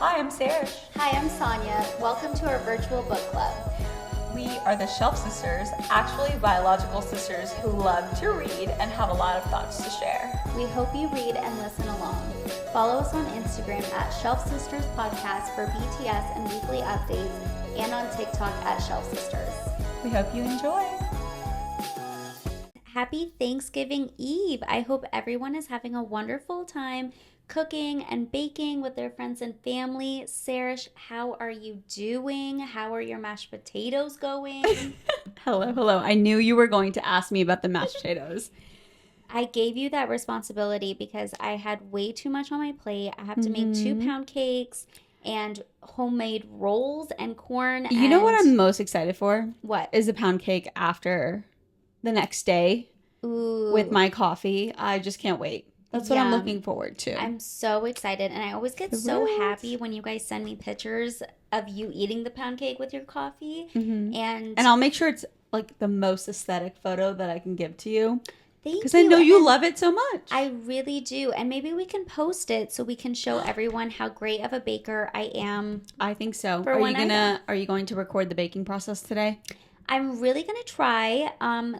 Hi, I'm Sarah. Hi, I'm Sonia. Welcome to our virtual book club. We are the Shelf Sisters, actually biological sisters who love to read and have a lot of thoughts to share. We hope you read and listen along. Follow us on Instagram at Shelf Sisters Podcast for BTS and weekly updates, and on TikTok at Shelf Sisters. We hope you enjoy. Happy Thanksgiving Eve. I hope everyone is having a wonderful time cooking and baking with their friends and family. Sarish, how are you doing? How are your mashed potatoes going? Hello. I knew you were going to ask me about the mashed potatoes. I gave you that responsibility because I had way too much on my plate. I have to make 2-pound cakes and homemade rolls and corn. You know what I'm most excited for? What? Is a pound cake after the next day. Ooh. With my coffee. I just can't wait. That's what I'm looking forward to. I'm so excited. And I always get so happy when you guys send me pictures of you eating the pound cake with your coffee. Mm-hmm. And I'll make sure it's like the most aesthetic photo that I can give to you. Thank you. Because I know you love it so much. I really do. And maybe we can post it so we can show everyone how great of a baker I am. I think so. Are you going to record the baking process today? I'm really going to try.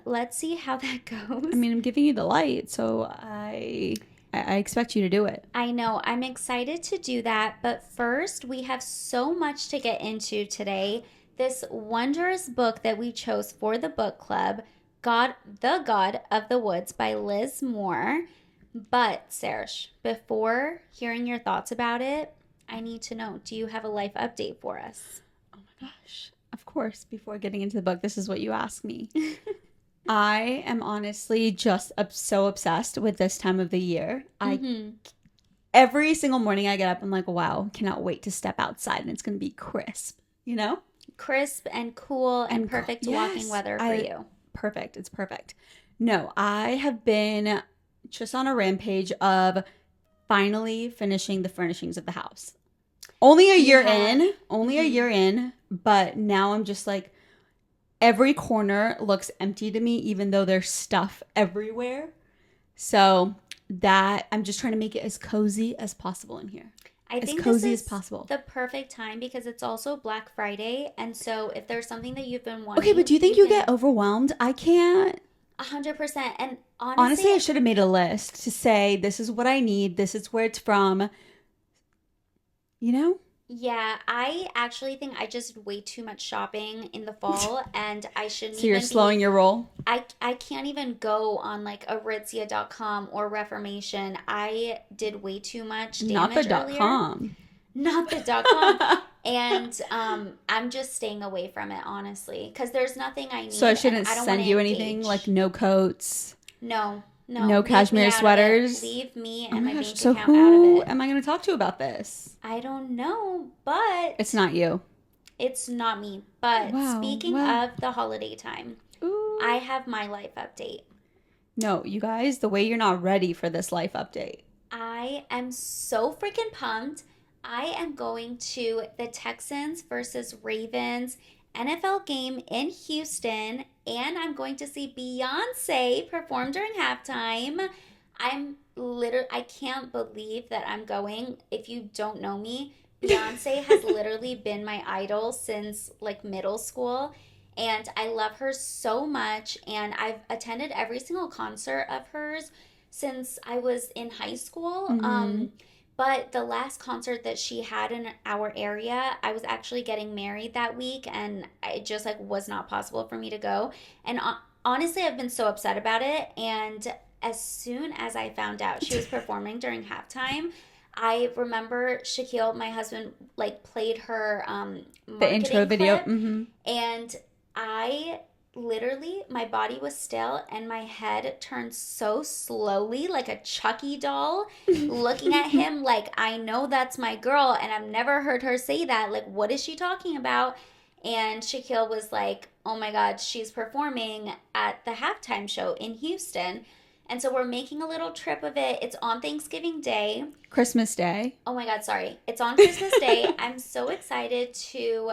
Let's see how that goes. I mean, I'm giving you the light, so I expect you to do it. I know. I'm excited to do that. But first, we have so much to get into today. This wondrous book that we chose for the book club, The God of the Woods by Liz Moore. But, Sarish, before hearing your thoughts about it, I need to know, do you have a life update for us? Oh my gosh. Of course, before getting into the book, this is what you ask me. I am honestly just so obsessed with this time of the year. Every single morning I get up, I'm like, wow, cannot wait to step outside and it's going to be crisp, you know? Crisp and cool and perfect walking weather for you. Perfect. It's perfect. No, I have been just on a rampage of finally finishing the furnishings of the house. Only a year in, but now I'm just like, every corner looks empty to me, even though there's stuff everywhere. So that I'm just trying to make it as cozy as possible in here. I think cozy this as possible. The perfect time because it's also Black Friday, and so if there's something that you've been wanting, okay, but do you think you get overwhelmed? I can't. 100%. And honestly, I should have made a list to say this is what I need, this is where it's from. You know? Yeah, I actually think I just way too much shopping in the fall, and I shouldn't. So you're slowing your roll? I can't even go on like Aritzia.com or Reformation. I did way too much damage Not the earlier. .com. Not the .com. And I'm just staying away from it, honestly, because there's nothing I need. So I shouldn't send you anything, like no coats? No cashmere sweaters. Leave me and my bank So account out of who it. am I going to talk to about this? I don't know, but It's not you. It's not me. But speaking of the holiday time, I have my life update. No, you guys, the way you're not ready for this life update. I am so freaking pumped. I am going to the Texans versus Ravens NFL game in Houston, and I'm going to see Beyonce perform during halftime. I can't believe that I'm going. If you don't know me, Beyonce has literally been my idol since like middle school, and I love her so much, and I've attended every single concert of hers since I was in high school. But the last concert that she had in our area, I was actually getting married that week, and it just like was not possible for me to go. And honestly, I've been so upset about it. And as soon as I found out she was performing during halftime, I remember Shaquille, my husband, like played her the intro video, and I literally, my body was still and my head turned so slowly like a Chucky doll looking at him like, I know that's my girl and I've never heard her say that. Like, what is she talking about? And Shaquille was like, oh my God, she's performing at the halftime show in Houston. And so we're making a little trip of it. It's on Thanksgiving Day. Christmas Day. Oh my God, sorry. It's on Christmas Day. I'm so excited to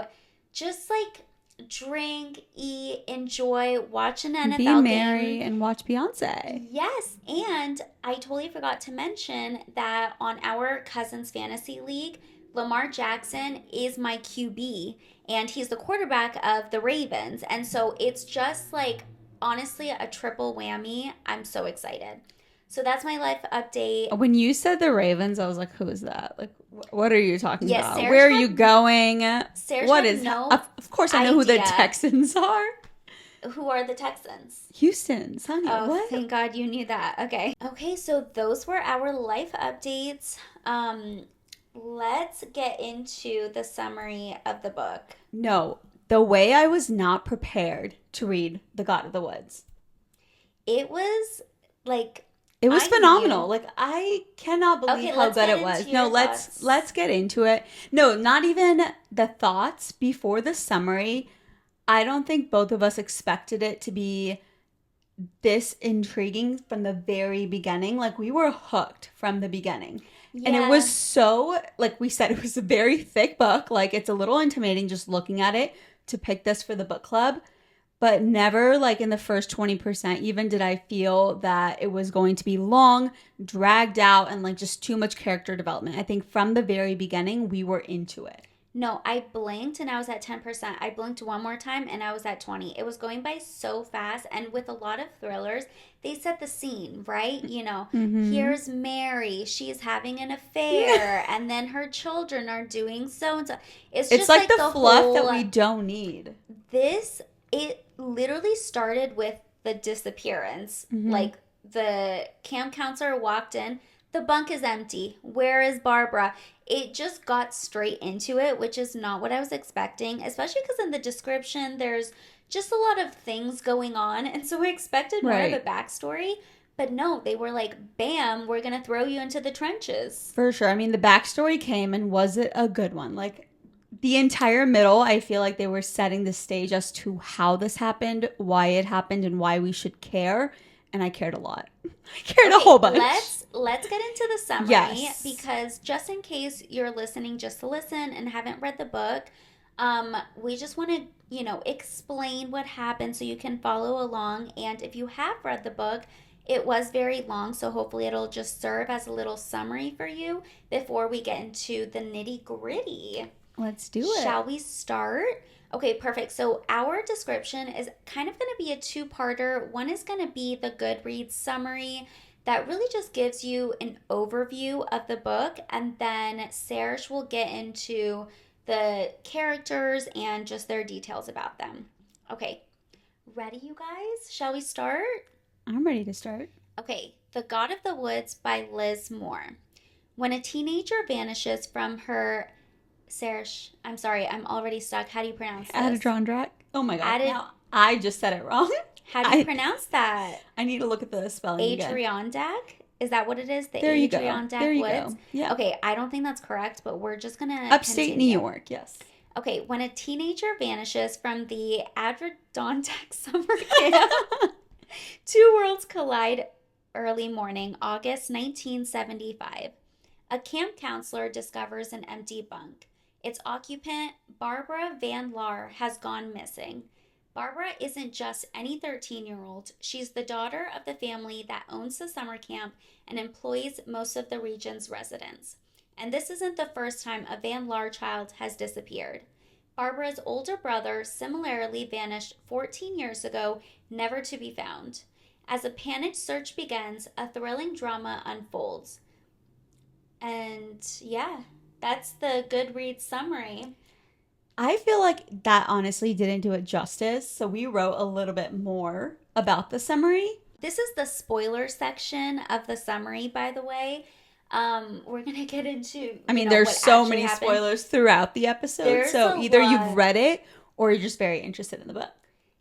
just like drink, eat, enjoy, watch an NFL game. Be merry and watch Beyonce. Yes, and I totally forgot to mention that on our Cousins Fantasy League, Lamar Jackson is my QB, and he's the quarterback of the Ravens. And so it's just like, honestly, a triple whammy. I'm so excited. So that's my life update. When you said the Ravens, I was like, who is that? Like, what are you talking Yes, about? Sarah Where are had- you going? Sarah What had is no Of course, I know who the idea. Texans are. Who are the Texans? Houston, Sonia. Oh, What? thank God you knew that. Okay. Okay, so those were our life updates. Let's get into the summary of the book. No, the way I was not prepared to read The God of the Woods. It was like It was I phenomenal. knew. Like, I cannot believe Okay, how let's good get it was. into No, your let's thoughts. get into it. No, not even the thoughts before the summary. I don't think both of us expected it to be this intriguing from the very beginning. Like, we were hooked from the beginning. And it was so, like we said, it was a very thick book. Like, it's a little intimidating just looking at it to pick this for the book club. But never, like, in the first 20% even did I feel that it was going to be long, dragged out, and, like, just too much character development. I think from the very beginning, we were into it. No, I blinked and I was at 10%. I blinked one more time and I was at 20. It was going by so fast. And with a lot of thrillers, they set the scene, right? You know, here's Mary. She's having an affair. And then her children are doing so and so. It's just like the fluff whole, that we don't need. It literally started with the disappearance. Like, the camp counselor walked in. The bunk is empty. Where is Barbara? It just got straight into it, which is not what I was expecting, especially because in the description, there's just a lot of things going on. And so I expected more of a backstory. But no, they were like, bam, we're going to throw you into the trenches. For sure. I mean, the backstory came, and was it a good one? Like, the entire middle, I feel like they were setting the stage as to how this happened, why it happened, and why we should care. And I cared a lot. I cared a whole bunch. Let's get into the summary. Yes. Because just in case you're listening just to listen and haven't read the book, we just want to, explain what happened so you can follow along. And if you have read the book, it was very long, so hopefully it'll just serve as a little summary for you before we get into the nitty-gritty. Let's do it. Shall we start? Okay, perfect. So our description is kind of going to be a two-parter. One is going to be the Goodreads summary that really just gives you an overview of the book. And then Serge will get into the characters and just their details about them. Okay, ready, you guys? Shall we start? I'm ready to start. Okay, The God of the Woods by Liz Moore. When a teenager vanishes from her... Serge, I'm sorry, I'm already stuck. How do you pronounce this? Adirondack. Oh my god. Now, I just said it wrong. How do you pronounce that? I need to look at the spelling again. Adirondack? Is that what it is? The there you Adirondack go. There you Woods? go. Yeah. Okay, I don't think that's correct, but we're just going to Upstate New York, yes. Okay, when a teenager vanishes from the Adirondack summer camp, two worlds collide early morning, August 1975. A camp counselor discovers an empty bunk. Its occupant, Barbara Van Laar, has gone missing. Barbara isn't just any 13-year-old. She's the daughter of the family that owns the summer camp and employs most of the region's residents. And this isn't the first time a Van Laar child has disappeared. Barbara's older brother similarly vanished 14 years ago, never to be found. As a panicked search begins, a thrilling drama unfolds. And yeah, that's the Goodreads summary. I feel like that honestly didn't do it justice, so we wrote a little bit more about the summary. This is the spoiler section of the summary, by the way. We're going to get into, there's so many spoilers throughout the episode, so either you've read it or you're just very interested in the book.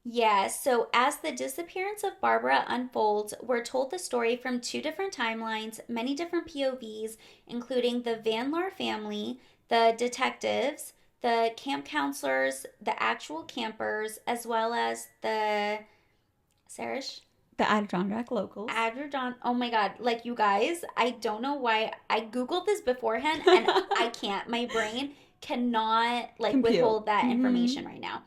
Yeah, so as the disappearance of Barbara unfolds, we're told the story from two different timelines, many different POVs, including the Van Laar family, the detectives, the camp counselors, the actual campers, as well as the... Sarish? The Adirondack locals. Oh my god, like you guys, I don't know why. I Googled this beforehand and I can't. My brain cannot withhold that information right now.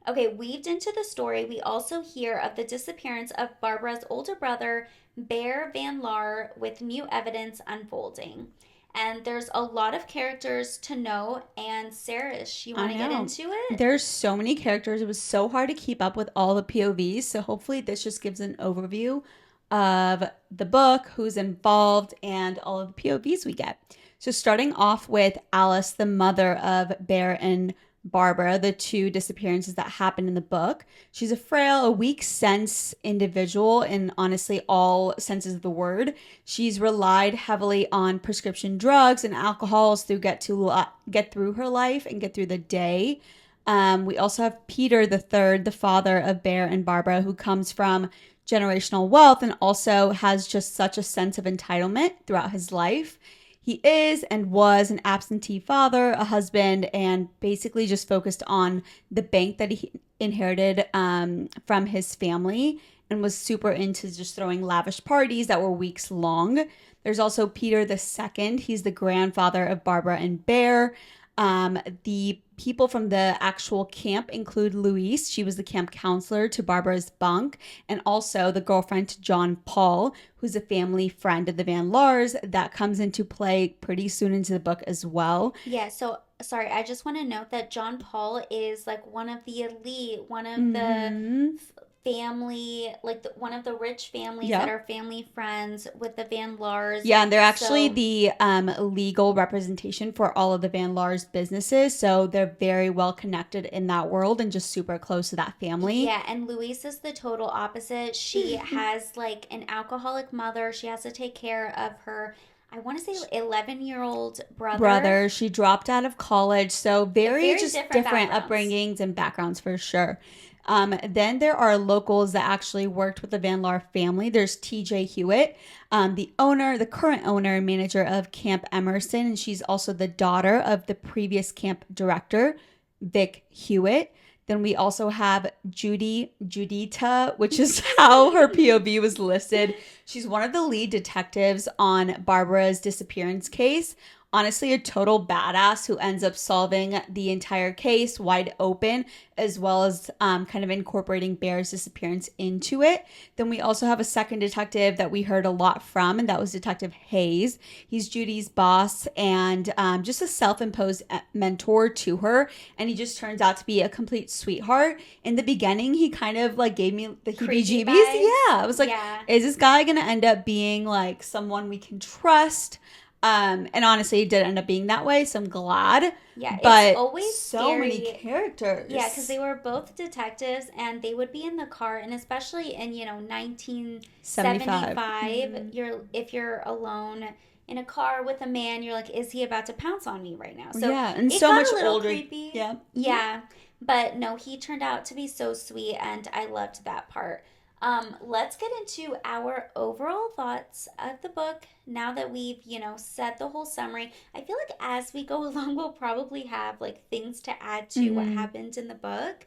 Okay, weaved into the story, we also hear of the disappearance of Barbara's older brother, Bear Van Laar, with new evidence unfolding. And there's a lot of characters to know. And Sarish, you want to get into it? There's so many characters. It was so hard to keep up with all the POVs. So hopefully this just gives an overview of the book, who's involved, and all of the POVs we get. So starting off with Alice, the mother of Bear and Barbara, the two disappearances that happened in the book. She's a frail, a weak sense individual in honestly all senses of the word. She's relied heavily on prescription drugs and alcohols to get through her life and get through the day. We also have Peter the third, the father of Bear and Barbara, who comes from generational wealth and also has just such a sense of entitlement throughout his life. He is and was an absentee father, a husband, and basically just focused on the bank that he inherited from his family and was super into just throwing lavish parties that were weeks long. There's also Peter the second. He's the grandfather of Barbara and Bear. The people from the actual camp include Louise. She was the camp counselor to Barbara's bunk, and also the girlfriend to John Paul, who's a family friend of the Van Lars that comes into play pretty soon into the book as well. Yeah, so sorry, I just want to note that John Paul is like one of the elite, one of the family, like one of the rich families that are family friends with the Van Lars. Yeah, and they're actually the legal representation for all of the Van Lars businesses. So they're very well connected in that world and just super close to that family. Yeah, and Louise is the total opposite. She has like an alcoholic mother. She has to take care of her, I want to say 11-year-old brother. She dropped out of college. So very just different upbringings and backgrounds for sure. Then there are locals that actually worked with the Van Laar family. There's TJ Hewitt, the current owner and manager of Camp Emerson, and she's also the daughter of the previous camp director, Vic Hewitt. Then we also have Judita, which is how her POV was listed. She's one of the lead detectives on Barbara's disappearance case. Honestly, a total badass who ends up solving the entire case wide open, as well as kind of incorporating Bear's disappearance into it. Then we also have a second detective that we heard a lot from, and that was Detective Hayes. He's Judy's boss and just a self-imposed mentor to her, and he just turns out to be a complete sweetheart. In the beginning, he kind of like gave me the heebie-jeebies. Yeah, I was like, is this guy gonna end up being like someone we can trust? And honestly, it did end up being that way, so I'm glad. Yeah, but it's always so scary. many characters. Yeah, because they were both detectives, and they would be in the car, and especially in 1975, if you're alone in a car with a man, you're like, is he about to pounce on me right now? So yeah, and it so got much a little older. Creepy. Yeah, yeah, but no, he turned out to be so sweet, and I loved that part. Let's get into our overall thoughts of the book now that we've, said the whole summary. I feel like as we go along, we'll probably have like things to add to what happened in the book.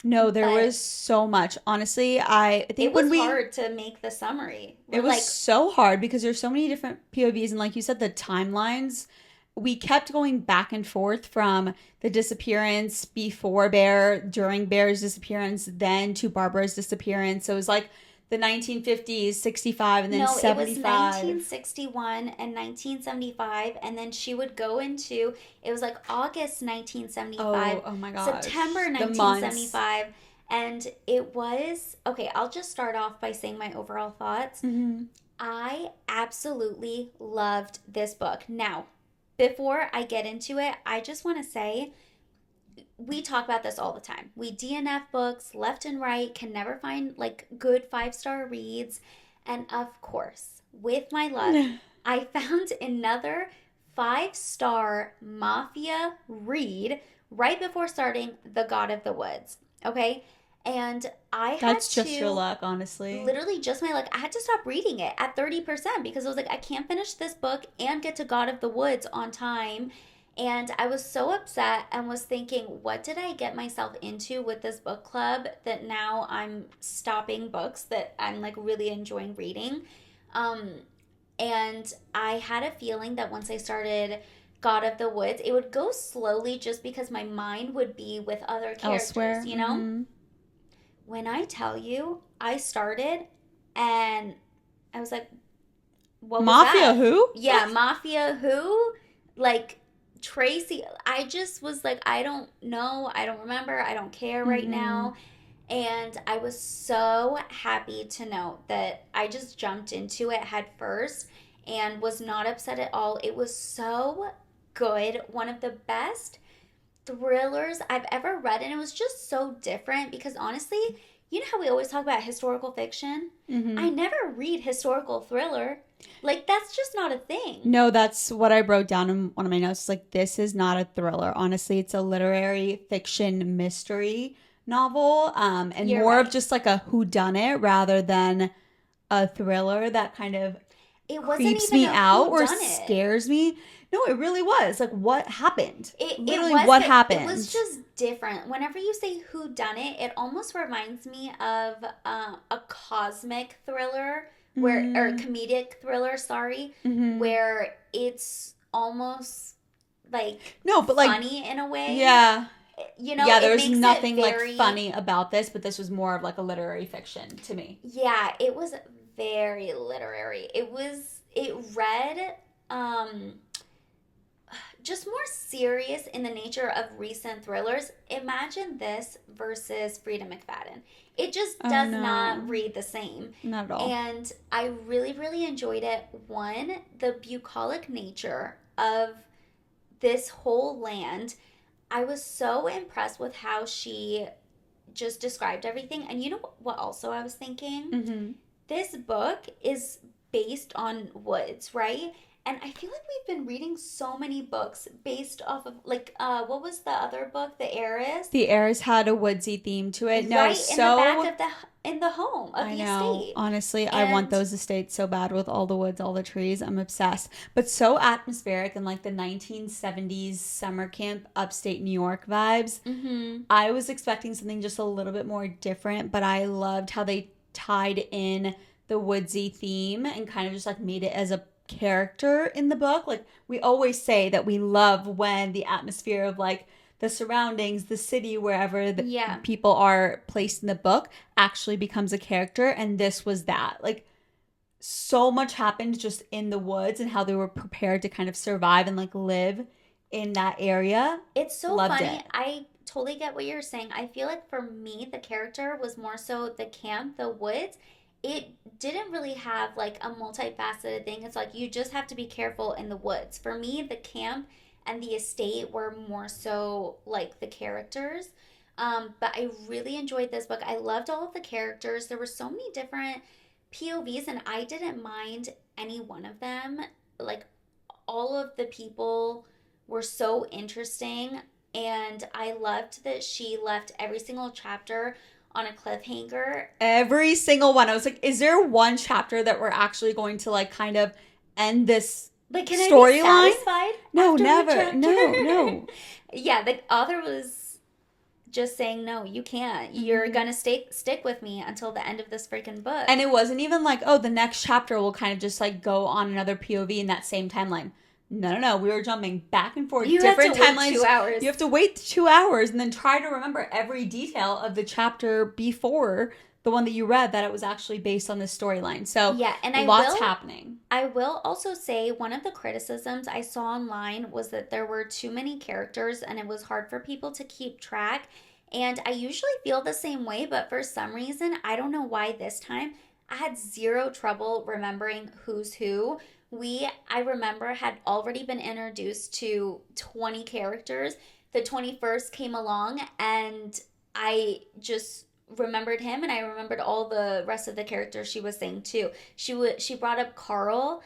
No, there was so much. Honestly, I think it was hard to make the summary. It was so hard because there's so many different POVs, and like you said, the timelines. We kept going back and forth from the disappearance before Bear, during Bear's disappearance, then to Barbara's disappearance. So it was like the 1950s, 65, and then 75. No, it was 1961 and 1975, and then she would go into, it was like August 1975. Oh my gosh. September 1975. And it was, okay, I'll just start off by saying my overall thoughts. I absolutely loved this book. Now, before I get into it, I just want to say, we talk about this all the time. We DNF books left and right, can never find like good 5-star reads. And of course, with my luck, I found another 5-star mafia read right before starting The God of the Woods. Okay? And That's just your luck, honestly. Literally just my luck. I had to stop reading it at 30% because I was like, I can't finish this book and get to God of the Woods on time. And I was so upset and was thinking, what did I get myself into with this book club that now I'm stopping books that I'm like really enjoying reading? And I had a feeling that once I started God of the Woods, it would go slowly just because my mind would be with other characters, elsewhere. When I tell you, I started and I was like, what was Mafia that? who? Yeah, Mafia who? Like, Tracy. I just was like, I don't know. I don't remember. I don't care right now. And I was so happy to know that I just jumped into it head first and was not upset at all. It was so good. One of the best thrillers I've ever read. And it was just so different because honestly, you know how we always talk about historical fiction? I never read historical thriller. Like, that's just not a thing. No, that's what I wrote down in one of my notes. Like, this is not a thriller. Honestly, it's a literary fiction mystery novel, and You're more of right. just like a whodunit rather than a thriller that kind of It wasn't creeps even me a out or whodunit. scares me. No, it really was. Like, what happened? Literally, what wasn't. happened? It was just different. Whenever you say who done it, it almost reminds me of a cosmic thriller or comedic thriller, sorry, where it's almost like No, but like, funny in a way. yeah. You know, Yeah, it there was makes it nothing very, like funny about this, but this was more of like a literary fiction to me. Yeah, it was very literary. It read just more serious in the nature of recent thrillers. Imagine this versus Frida McFadden. It just does not read the same. Not at all. And I really, really enjoyed it. One, the bucolic nature of this whole land. I was so impressed with how she just described everything. And you know what also I was thinking? This book is based on woods, right? And I feel like we've been reading so many books based off of what was the other book? The Heiress? The Heiress had a woodsy theme to it. No, right so in the back of in the home of I the know. estate. Honestly, I want those estates so bad with all the woods, all the trees. I'm obsessed. But so atmospheric and like the 1970s summer camp upstate New York vibes. I was expecting something just a little bit more different, but I loved how they tied in the woodsy theme and kind of just like made it as a character in the book. Like, we always say that we love when the atmosphere of like the surroundings, the city, wherever the people are placed in the book actually becomes a character, and this was that. Like, so much happened just in the woods and how they were prepared to kind of survive and like live in that area. It's so Loved funny. it. I totally get what you're saying. I feel like for me, the character was more so the camp, the woods. It didn't really have like a multifaceted thing. It's like you just have to be careful in the woods. For me, the camp and the estate were more so like the characters. But I really enjoyed this book. I loved all of the characters. There were so many different POVs, and I didn't mind any one of them. Like, all of the people were so interesting, and I loved that she left every single chapter on a cliffhanger. Every single one. I was like, is there one chapter that we're actually going to like kind of end this Like, can I be storyline? satisfied? No, after a never. chapter? No. Yeah, the author was just saying, no, you can't. You're gonna stick with me until the end of this freaking book. And it wasn't even like, oh, the next chapter will kind of just like go on another POV in that same timeline. No. We were jumping back and forth. You different have to timelines. wait 2 hours. You have to wait 2 hours and then try to remember every detail of the chapter before the one that you read, that it was actually based on this storyline. So yeah, and lots happening. I will also say one of the criticisms I saw online was that there were too many characters and it was hard for people to keep track. And I usually feel the same way, but for some reason, I don't know why this time, I had zero trouble remembering who's who. I remember, had already been introduced to 20 characters. The 21st came along and I just remembered him, and I remembered all the rest of the characters she was saying too. She brought up Carl,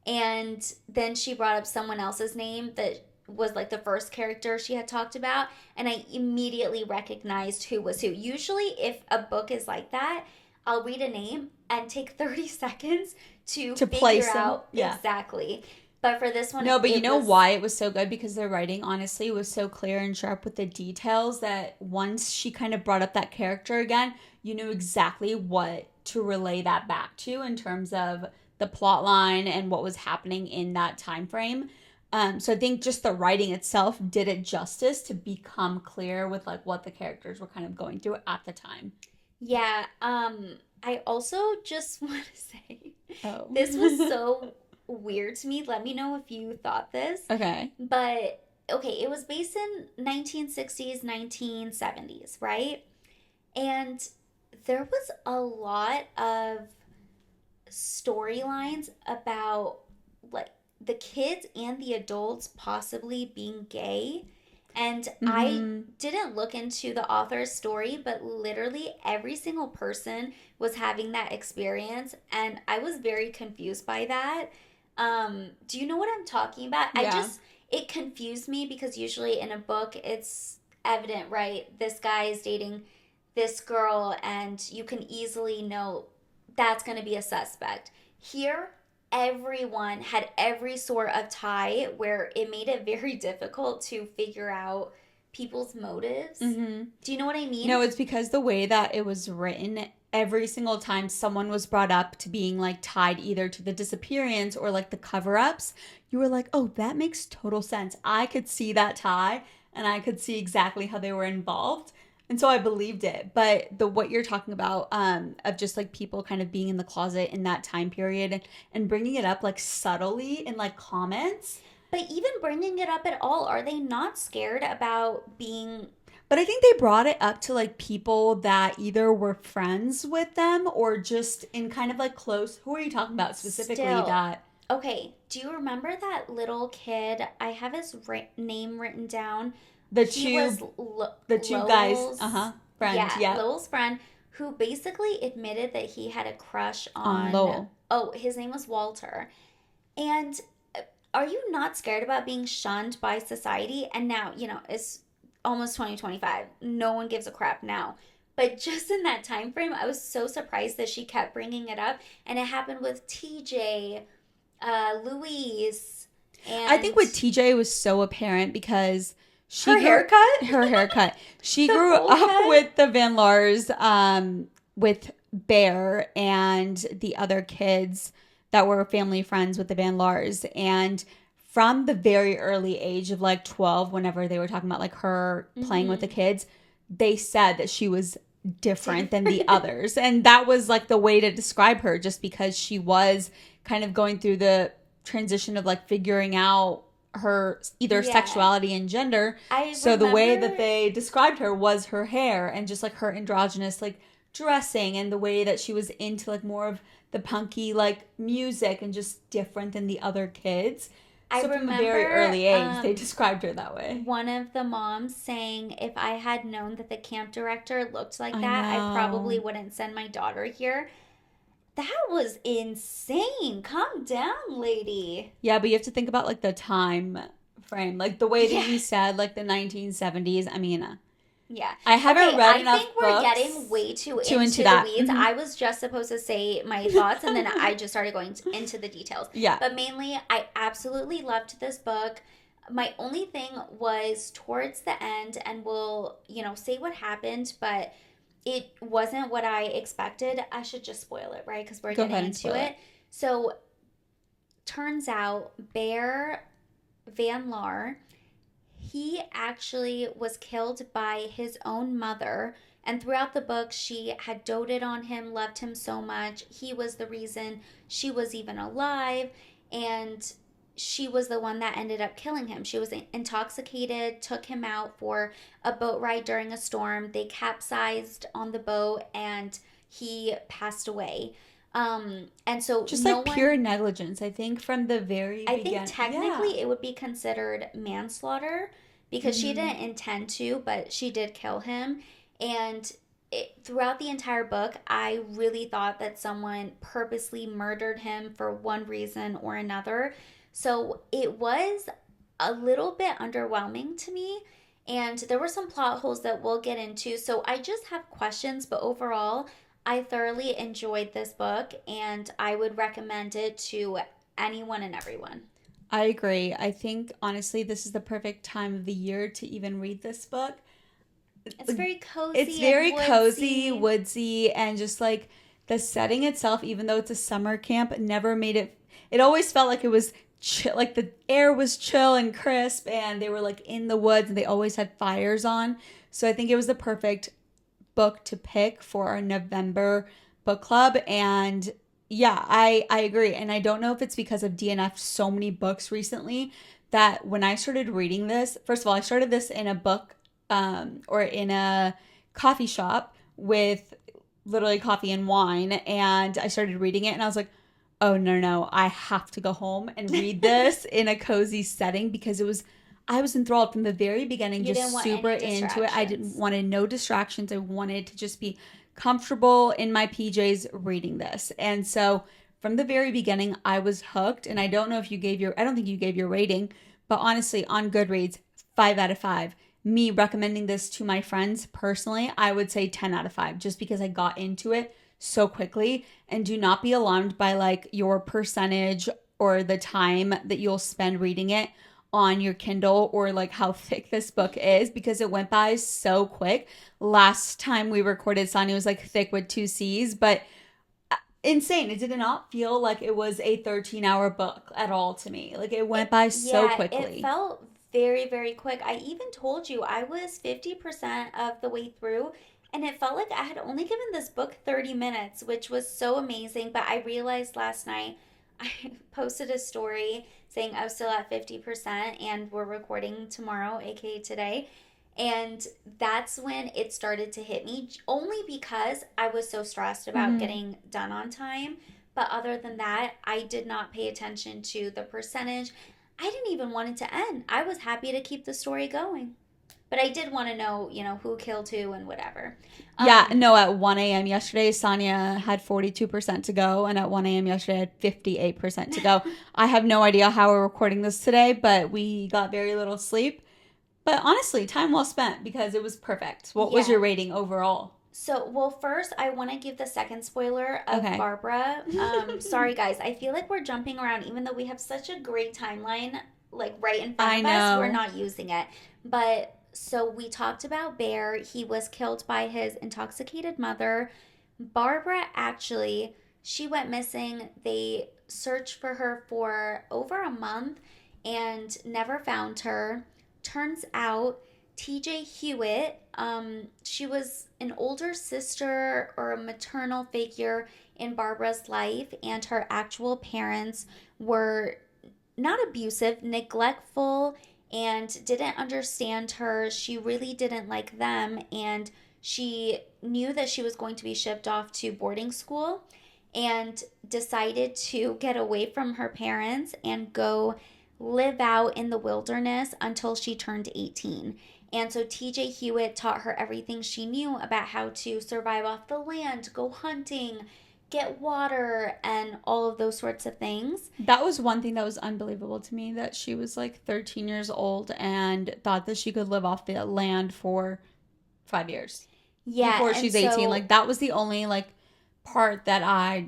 and then she brought up someone else's name that was like the first character she had talked about, and I immediately recognized who was who. Usually if a book is like that, I'll read a name and take 30 seconds to place figure them. out exactly. But for this one, no, but you know why it was so good? Because the writing, honestly, was so clear and sharp with the details that once she kind of brought up that character again, you knew exactly what to relay that back to in terms of the plot line and what was happening in that time frame. So I think just the writing itself did it justice to become clear with like what the characters were kind of going through at the time. Yeah. I also just want to say, Oh. this was so weird to me. Let me know if you thought this. Okay. But okay, it was based in 1960s, 1970s, right? And there was a lot of storylines about like the kids and the adults possibly being gay. And I Mm-hmm. didn't look into the author's story, but literally every single person was having that experience. And I was very confused by that. Do you know what I'm talking about? Yeah. It confused me because usually in a book, it's evident, right? This guy is dating this girl, and you can easily know that's going to be a suspect. Here, everyone had every sort of tie where it made it very difficult to figure out people's motives. Mm-hmm. Do you know what I mean? No, it's because the way that it was written, every single time someone was brought up to being like tied either to the disappearance or like the cover-ups, you were like, oh, that makes total sense. I could see that tie and I could see exactly how they were involved. And so I believed it. But the what you're talking about, of just like people kind of being in the closet in that time period and bringing it up like subtly in like comments. But even bringing it up at all, are they not scared about being. But I think they brought it up to like people that either were friends with them or just in kind of like close. Who are you talking about specifically Still. that Okay, do you remember that little kid? I have his name written down. the He two was the two guys, Lowell's, friends, yeah, Lowell's friend, who basically admitted that he had a crush on on. Lowell. Oh, his name was Walter. And are you not scared about being shunned by society? And now, it's almost 2025. No one gives a crap now. But just in that time frame, I was so surprised that she kept bringing it up. And it happened with TJ, Louise, and I think with TJ was so apparent because she her haircut. her haircut. She The grew bowl up cut? with the Van Lars, with Bear and the other kids that were family friends with the Van Lars. And from the very early age of like 12, whenever they were talking about like her playing with the kids, they said that she was different than the others. And that was like the way to describe her, just because she was kind of going through the transition of like figuring out her either Yeah. sexuality and gender. I So the way remember- that they described her was her hair and just like her androgynous like dressing and the way that she was into like more of the punky like music and just different than the other kids. I So from a very remember, early age, they described her that way. one of the moms saying, if I had known that the camp director looked like I that, I know. probably wouldn't send my daughter here. That was insane. Calm down, lady. Yeah, but you have to think about like the time frame, like the way that Yeah. you said, like the 1970s. I mean, Yeah. I haven't read I enough think we're books getting way too into into that. the weeds. Mhm. I was just supposed to say my thoughts, and then I just started going into the details. Yeah. But mainly, I absolutely loved this book. My only thing was towards the end, and we'll, say what happened, but it wasn't what I expected. I should just spoil it, right? Because we're Go getting ahead and into spoil it. it. So, turns out Bear Van Laar, he actually was killed by his own mother. And throughout the book, she had doted on him, loved him so much. He was the reason she was even alive. And she was the one that ended up killing him. She was intoxicated, took him out for a boat ride during a storm. They capsized on the boat and he passed away. And so Just no like one, pure negligence, I think, from the very I beginning. think technically it would be considered manslaughter because she Mhm. didn't intend to, but she did kill him. And throughout the entire book, I really thought that someone purposely murdered him for one reason or another. So it was a little bit underwhelming to me. And there were some plot holes that we'll get into. So I just have questions, but overall, I thoroughly enjoyed this book and I would recommend it to anyone and everyone. I agree. I think honestly, this is the perfect time of the year to even read this book. It's very cozy. It's very and cozy, woodsy, and just like the setting itself, even though it's a summer camp, never made it. It always felt like it was chill, like the air was chill and crisp, and they were like in the woods, and they always had fires on. So I think it was the perfect book to pick for our November book club. And Yeah, I agree. And I don't know if it's because of DNF so many books recently that when I started reading this, first of all, I started this in a book or in a coffee shop with literally coffee and wine. And I started reading it and I was like, oh, no, I have to go home and read this in a cozy setting because I was enthralled from the very beginning, You didn't just want super any into it. I didn't distractions. wanted no distractions. I wanted to just be comfortable in my PJs reading this. And so from the very beginning, I was hooked. And I don't know if you gave I don't think you gave your rating, but honestly, on Goodreads, 5 out of 5. Me recommending this to my friends personally, I would say 10 out of 5, just because I got into it so quickly. And do not be alarmed by like your percentage or the time that you'll spend reading it on your Kindle or like how thick this book is because it went by so quick. Last time we recorded, Sonia was like thick with 2 C's, but insane. It did not feel like it was a 13-hour book at all to me. Like it went by so Yeah, it quickly. felt very, very quick. I even told you I was 50% of the way through, and it felt like I had only given this book 30 minutes, which was so amazing. But I realized last night I posted a story saying I was still at 50%, and we're recording tomorrow, aka today. And that's when it started to hit me, only because I was so stressed about Mm-hmm. getting done on time. But other than that, I did not pay attention to the percentage. I didn't even want it to end. I was happy to keep the story going. But I did want to know, who killed who and whatever. Yeah, Um, no, at 1 a.m. yesterday, Sonia had 42% to go, and at 1 a.m. yesterday, I had 58% to go. I have no idea how we're recording this today, but we got very little sleep. But honestly, time well spent because it was perfect. What was yeah. your rating overall? So, well, first, I want to give the second spoiler of Okay. Barbara. Sorry, guys. I feel like we're jumping around, even though we have such a great timeline, like right in front I of us. We're know. not using it. But so we talked about Bear. He was killed by his intoxicated mother. Barbara actually, she went missing. They searched for her for over a month and never found her. Turns out TJ Hewitt, she was an older sister or a maternal figure in Barbara's life, and her actual parents were not abusive, neglectful, and didn't understand her. She really didn't like them, and she knew that she was going to be shipped off to boarding school and decided to get away from her parents and go live out in the wilderness until she turned 18. And so TJ Hewitt taught her everything she knew about how to survive off the land, go hunting, get water, and all of those sorts of things. That was one thing that was unbelievable to me that she was like 13 years old and thought that she could live off the land for 5 years Yeah, before and she's 18. so Like that was the only like part that I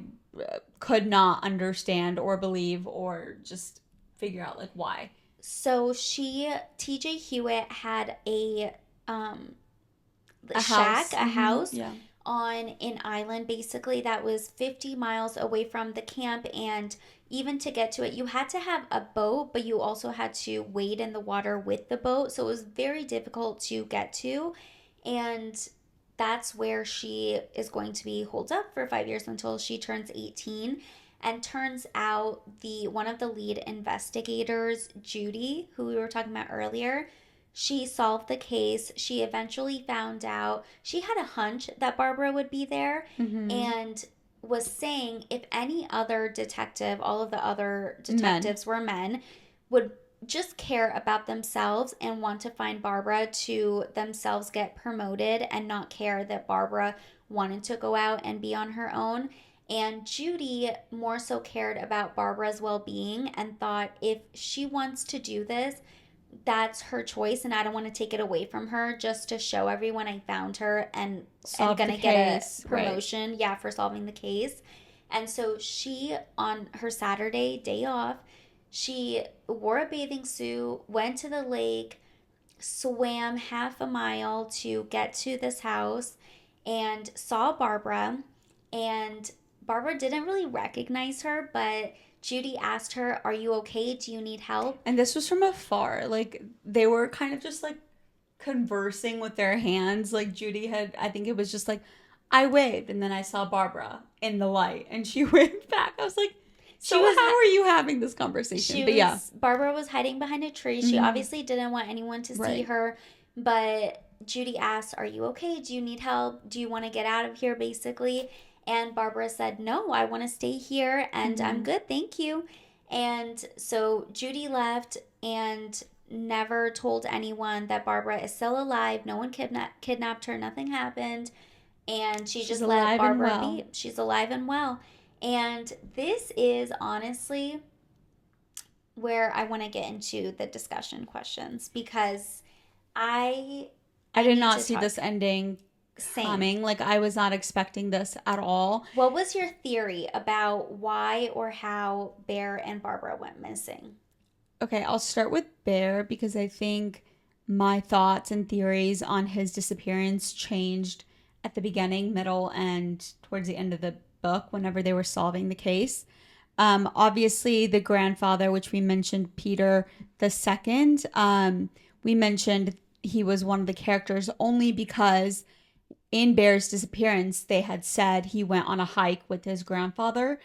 could not understand or believe or just figure out like why. she TJ Hewitt had a um A shack, house. a house Yeah. on an island basically that was 50 miles away from the camp, and even to get to it you had to have a boat, but you also had to wade in the water with the boat, so it was very difficult to get to. And that's where she is going to be holed up for 5 years until she turns 18. And turns out the one of the lead investigators, Judy, who we were talking about earlier, she solved the case. She eventually found out, she had a hunch that Barbara would be there, Mm-hmm. and was saying if any other detective, all of the other Men. detectives were men, would just care about themselves and want to find Barbara to themselves get promoted and not care that Barbara wanted to go out and be on her own. And Judy more so cared about Barbara's well being and thought if she wants to do this, that's her choice, and I don't want to take it away from her just to show everyone I found her and am Solved the gonna get case. a Right. promotion, yeah, for solving the case. And so she, on her Saturday day off, she wore a bathing suit, went to the lake, swam half a mile to get to this house, and saw Barbara. And Barbara didn't really recognize her, but Judy asked her, "Are you okay? Do you need help?" And this was from afar. Like they were kind of just like conversing with their hands. Like Judy had, I think it was just like I waved, and then I saw Barbara in the light, and she waved back. I was like, so She was how are you having this conversation? But yeah. Barbara was hiding behind a tree. She obviously didn't want anyone to see Right. her, but Judy asked, "Are you okay? Do you need help? Do you want to get out of here?" Basically. And Barbara said, "No, I want to stay here and I'm good, thank you." And so Judy left and never told anyone that Barbara is still alive. No one kidnapped her, nothing happened. And she She's just let alive and Barbara well. be. She's alive and well. And this is honestly where I want to get into the discussion questions because I I did need not to see talk- this ending Same. coming. Like, I was not expecting this at all. What was your theory about why or how Bear and Barbara went missing? Okay, I'll start with Bear because I think my thoughts and theories on his disappearance changed at the beginning, middle, and towards the end of the book whenever they were solving the case. Obviously, the grandfather, which we mentioned, Peter the second, we mentioned he was one of the characters only because in Bear's disappearance, they had said he went on a hike with his grandfather,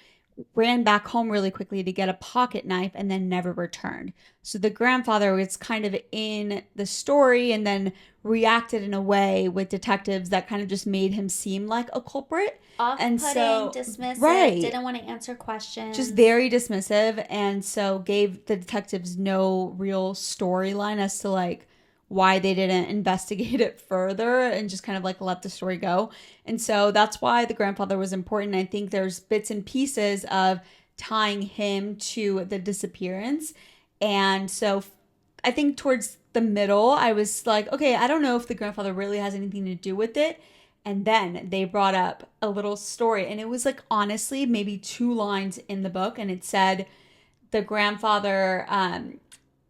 ran back home really quickly to get a pocket knife, and then never returned. So the grandfather was kind of in the story and then reacted in a way with detectives that kind of just made him seem like a culprit. Off-putting, so- dismissive, right. didn't want to answer questions. Just very dismissive, and so gave the detectives no real storyline as to like why they didn't investigate it further and just kind of like let the story go. And so that's why the grandfather was important. I think there's bits and pieces of tying him to the disappearance. And so I think towards the middle, I was like, okay, I don't know if the grandfather really has anything to do with it. And then they brought up a little story, and it was like honestly maybe 2 lines in the book, and it said the grandfather,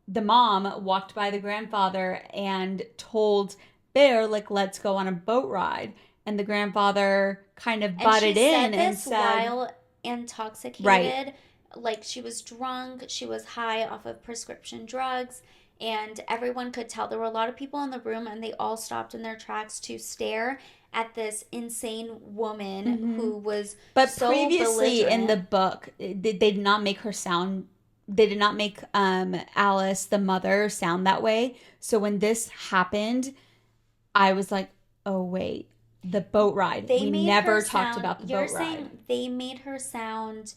the mom walked by the grandfather and told Bear, like, let's go on a boat ride. And the grandfather kind of butted in and said, while intoxicated, Right. like she was drunk, she was high off of prescription drugs, and everyone could tell. There were a lot of people in the room, and they all stopped in their tracks to stare at this insane woman who was but so previously in the belligerent. book, they did not make her sound. They did not make Alice, the mother, sound that way. So when this happened, I was like, oh wait, the boat ride. They We made never her talked sound, about the you're boat saying ride. they made her sound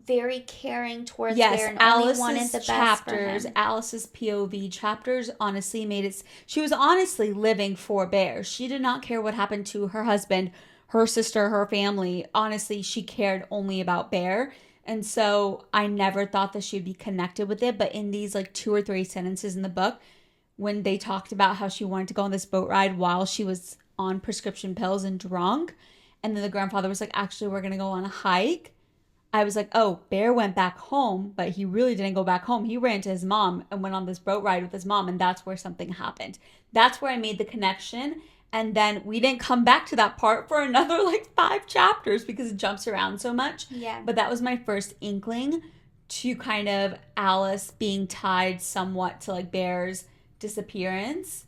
very caring towards Yes, Bear and only wanted Alice's the best chapters, for him. Alice's POV chapters honestly made it. She was honestly living for Bear. She did not care what happened to her husband, her sister, her family. Honestly, she cared only about Bear. And so I never thought that she'd be connected with it. But in these like 2 or 3 sentences in the book, when they talked about how she wanted to go on this boat ride while she was on prescription pills and drunk, and then the grandfather was like, actually, we're going to go on a hike. I was like, oh, Bear went back home, but he really didn't go back home. He ran to his mom and went on this boat ride with his mom, and that's where something happened. That's where I made the connection. And then we didn't come back to that part for another like 5 chapters because it jumps around so much. Yeah. But that was my first inkling to kind of Alice being tied somewhat to like Bear's disappearance.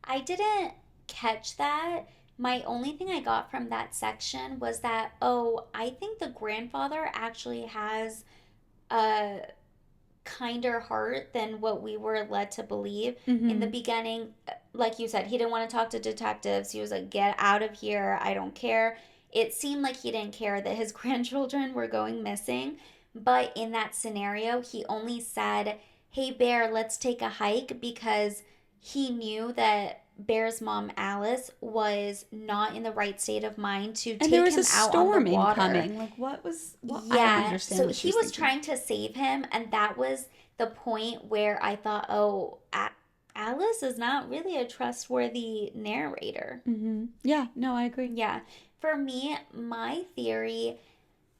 I didn't catch that. My only thing I got from that section was that, oh, I think the grandfather actually has a kinder heart than what we were led to believe. In the beginning, like you said, he didn't want to talk to detectives. He was like, get out of here. I don't care. It seemed like he didn't care that his grandchildren were going missing. But in that scenario, he only said, hey, Bear, let's take a hike because he knew that Bear's mom, Alice, was not in the right state of mind to And take there was him a out on storm the water. incoming. Like, what was? What? I Yeah, don't understand. so what she he was thinking. trying to save him, and that was the point where I thought, oh, Alice is not really a trustworthy narrator. Yeah, no, I agree. Yeah, for me, my theory,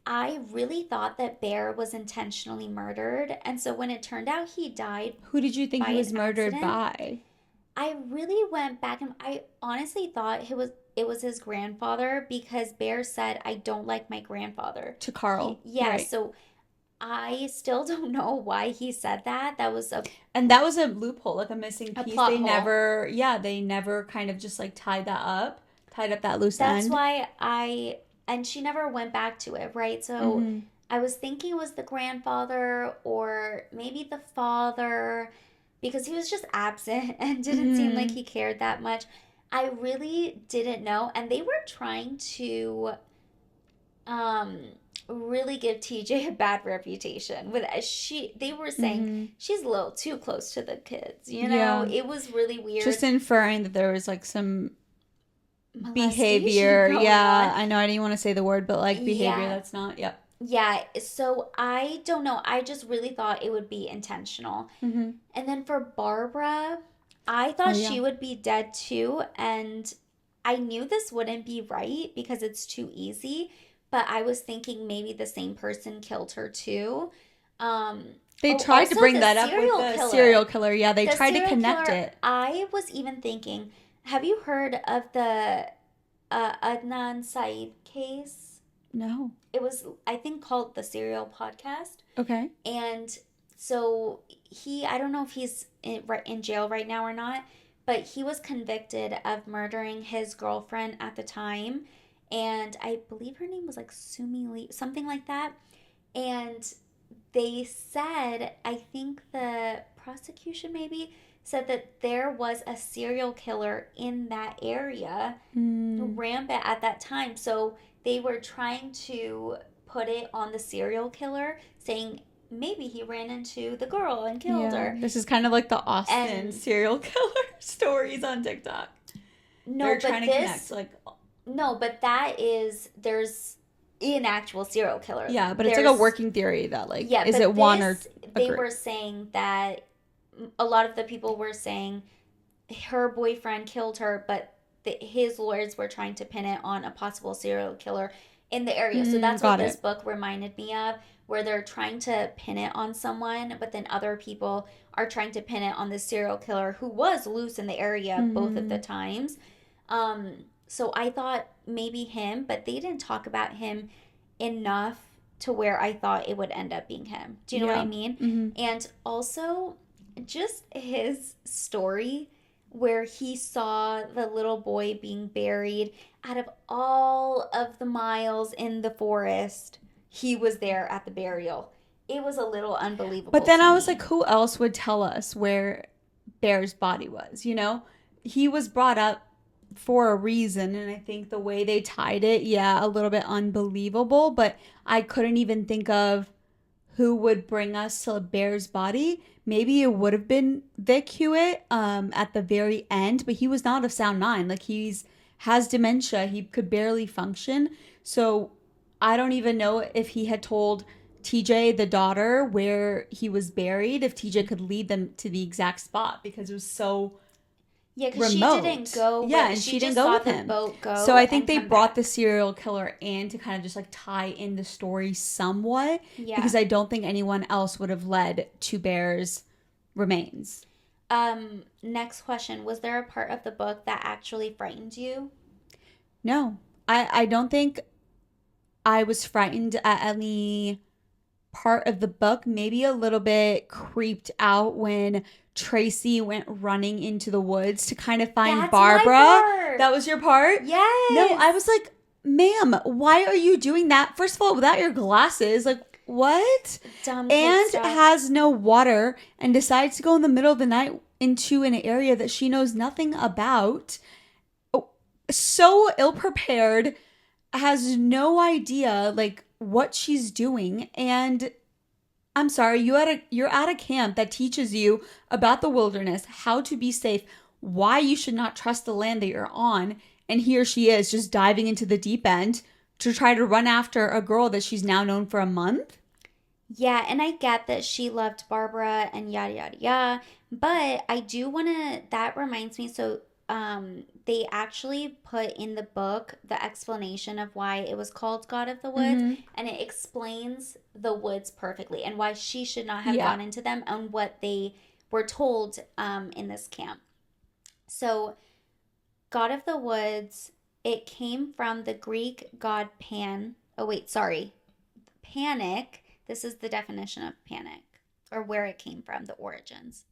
I really thought that Bear was intentionally murdered, and so when it turned out he died, Who did you think by he was an murdered accident? by? I really went back and I honestly thought it was his grandfather because Bear said, I don't like my grandfather. To Carl. Yeah, Right. so I still don't know why he said that. That was And that was a loophole, like a missing a piece. plot They hole. never kind of just like tied that up. tied up that loose That's end. why and she never went back to it, right? So Mhm. I was thinking it was the grandfather or maybe the father because he was just absent and didn't seem like Mhm. he cared that much. I really didn't know. And they were trying to um really give TJ a bad reputation with they were saying Mhm. she's a little too close to the kids, you know? Yeah. It was really weird Just inferring that there was like some molestation behavior. going on. Yeah, I know I didn't want to say the word, but like behavior Yeah. that's not. Yep. Yeah, so I don't know. I just really thought it would be intentional. Mhm. And then for Barbara, I Oh thought yeah. she would be dead too. And I knew this wouldn't be right because it's too easy. But I was thinking maybe the same person killed her too. Um, They oh, tried to also bring the that up with serial the killer. serial killer. Yeah, they The tried to serial connect killer, it. I was even thinking, have you heard of the Adnan Said case? No. It was, I think, called the Serial Podcast. Okay. And so I don't know if he's in jail right now or not, but he was convicted of murdering his girlfriend at the time. And I believe her name was like Sumi Lee, something like that. And they said, I think the prosecution maybe said that there was a serial killer in that area Mm, rampant at that time. So they were trying to put it on the serial killer, saying maybe he ran into the girl and killed yeah. her. This is kind of like the Austin And serial killer stories on TikTok. no, They're trying but to connect. this, Like, no, but there's an actual serial killer. yeah, but it's like a working theory that, like, Yeah, is but it one or a they group? were saying that a lot of the people were saying her boyfriend killed her, but his lawyers were trying to pin it on a possible serial killer in the area. So that's what Got this it. book reminded me of, where they're trying to pin it on someone, but then other people are trying to pin it on the serial killer who was loose in the area both of the Mhm. times. So I thought maybe him, but they didn't talk about him enough to where I thought it would end up being him. Do you know what I Yeah. mean? Mhm. And also, just his story where he saw the little boy being buried out of all of the miles in the forest, he was there at the burial. It was a little But unbelievable then to I was like, me. who else would tell us where Bear's body was? You know, he was brought up for a reason, and I think the way they tied it, yeah, a little bit unbelievable. But I couldn't even think of who would bring us to Bear's body. Maybe it would have been Vic Hewitt at the very end, but he was not of sound mind. Like, he's has dementia. He could barely function. So I don't even know if he had told TJ, the daughter, where he was buried, if TJ could lead them to the exact spot because it was so Yeah, because she didn't remote. go Yeah, with, and she she didn't just go saw with the him. boat So go I think and they come brought the back. serial killer in to kind of just like tie in the story somewhat Yeah. because I don't think anyone else would have led to Bear's remains. Next question. Was there a part of the book that actually frightened you? No, I don't think I was frightened at any part of the book, maybe a little bit creeped out when Tracy went running into the woods to kind of find That's my Barbara. part. That was your part? No, I Yes. was like, ma'am, why are you doing that? First of all, without your glasses, like, what? Dumb kid And stuff. has no water and decides to go in the middle of the night into an area that she knows nothing about. Oh, so ill prepared, has no idea like what she's doing, and I'm sorry, you're at a camp that teaches you about the wilderness, how to be safe, why you should not trust the land that you're on, and here she is just diving into the deep end to try to run after a girl that she's now known for a month. Yeah, and I get that she loved Barbara and yada yada yada, but I do want to that reminds me so they actually put in the book the explanation of why it was called God of the Woods, Mm-hmm. and it explains the woods perfectly and why she should not have Yeah. gone into them and what they were told in this camp. So, God of the Woods, it came from the Greek god Pan. Oh wait, sorry. Panic. This is the definition of panic, or where it came from, the origins.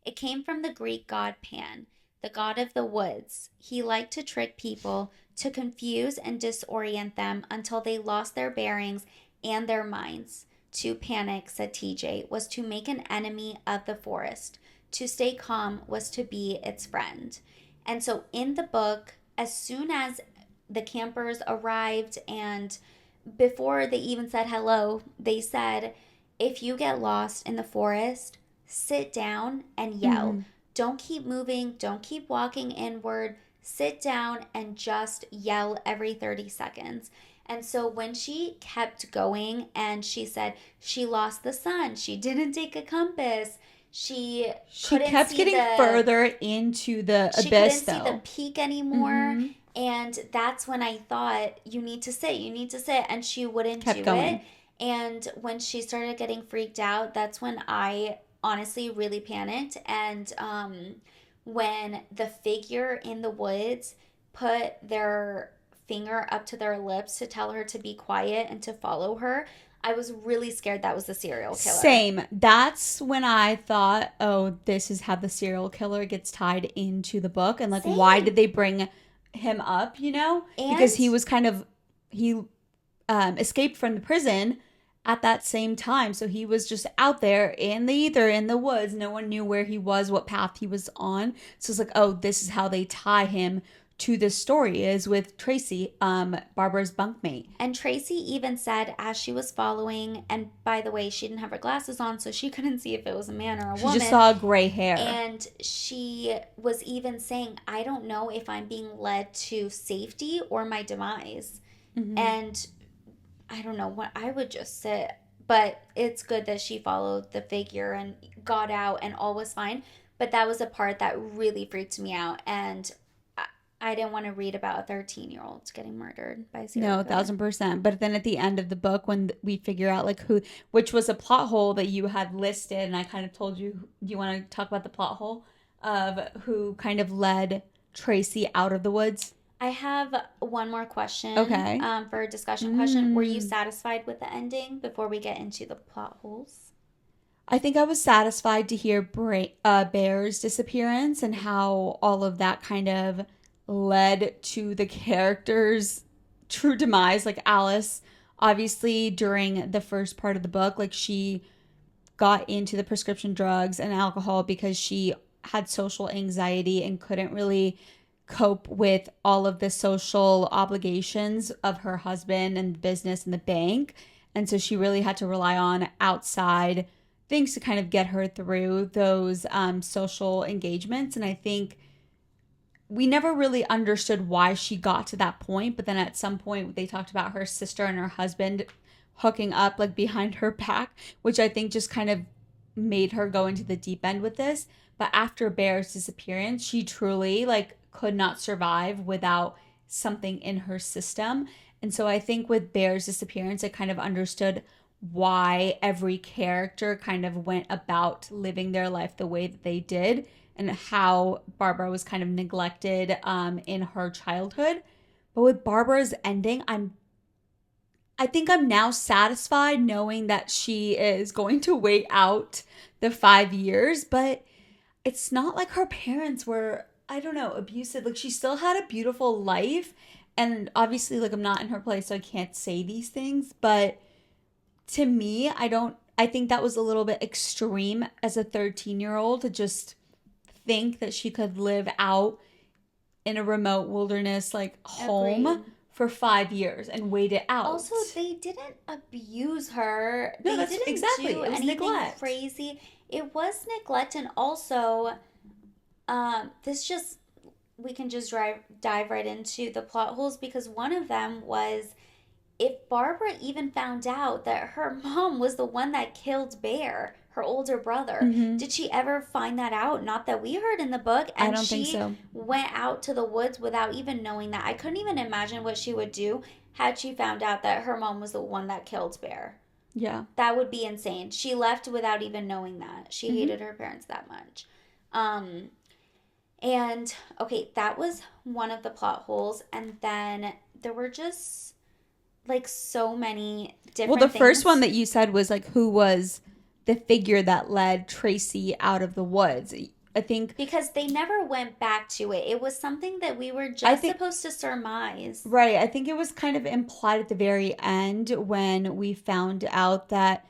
It came from the Greek god Pan, the god of the woods. He liked to trick people to confuse and disorient them until they lost their bearings and their minds. To panic, said TJ, was to make an enemy of the forest. To stay calm was to be its friend. And so in the book, as soon as the campers arrived and before they even said hello, they said, if you get lost in the forest, sit down and yell. Mm-hmm. Don't keep moving. Don't keep walking inward. Sit down and just yell every 30 seconds. And so when she kept going and she said she lost the sun, she didn't take a compass, she kept getting further into the abyss, she couldn't see though. the peak anymore. Mm-hmm. And that's when I thought, you need to sit. And she wouldn't kept do going. it. And when she started getting freaked out, that's when I honestly really panicked. And when the figure in the woods put their finger up to their lips to tell her to be quiet and to follow her, I was really scared that was the serial killer. Same. That's when I thought, oh, this is how the serial killer gets tied into the book. And like, Same. Why did they bring him up, you know? And because he was he escaped from the prison at that same time. So he was just out there in the ether, in the woods. No one knew where he was, what path he was on. So it's like, oh, this is how they tie him to this story, is with Tracy, Barbara's bunkmate. And Tracy even said as she was following, and by the way, she didn't have her glasses on, so she couldn't see if it was a man or a woman. She just saw gray hair. And she was even saying, I don't know if I'm being led to safety or my demise. Mm-hmm. And I don't know what I would just sit. But it's good that she followed the figure and got out and all was fine. But that was a part that really freaked me out. And I didn't want to read about a 13-year-old getting murdered by a serial killer. 1,000%. But then at the end of the book, when we figure out like which was a plot hole that you had listed, and I kind of told you, do you want to talk about the plot hole of who kind of led Tracy out of the woods? I have one more question. Okay. For a discussion question. Were you satisfied with the ending before we get into the plot holes? I think I was satisfied to hear Bear's disappearance and how all of that kind of led to the character's true demise. Like Alice, obviously during the first part of the book, like she got into the prescription drugs and alcohol because she had social anxiety and couldn't really cope with all of the social obligations of her husband and the business and the bank. And so she really had to rely on outside things to kind of get her through those social engagements. And I think we never really understood why she got to that point. But then at some point they talked about her sister and her husband hooking up like behind her back, which I think just kind of made her go into the deep end with this. But after Bear's disappearance, she truly like could not survive without something in her system. And so I think with Bear's disappearance, I kind of understood why every character kind of went about living their life the way that they did, and how Barbara was kind of neglected in her childhood. But with Barbara's ending, I think I'm now satisfied knowing that she is going to wait out the 5 years, but it's not like her parents were, I don't know, abusive. Like she still had a beautiful life, and obviously like I'm not in her place, so I can't say these things, but to me, I think that was a little bit extreme as a 13-year-old to just think that she could live out in a remote wilderness like home. Agreed. For 5 years and wait it out. Also, they didn't abuse her. No, they didn't do anything neglect. Crazy. It was neglect, and also, we can just dive right into the plot holes, because one of them was, if Barbara even found out that her mom was the one that killed Bear, her older brother, did she ever find that out? Not that we heard in the book. And I don't think so. She went out to the woods without even knowing that. I couldn't even imagine what she would do had she found out that her mom was the one that killed Bear. Yeah. That would be insane. She left without even knowing that. She hated her parents that much. And, okay, that was one of the plot holes. And then there were just, like, so many different things. First one that you said was, like, who was the figure that led Tracy out of the woods. I think Because they never went back to it. It was something that we were just supposed to surmise. Right. I think it was kind of implied at the very end when we found out that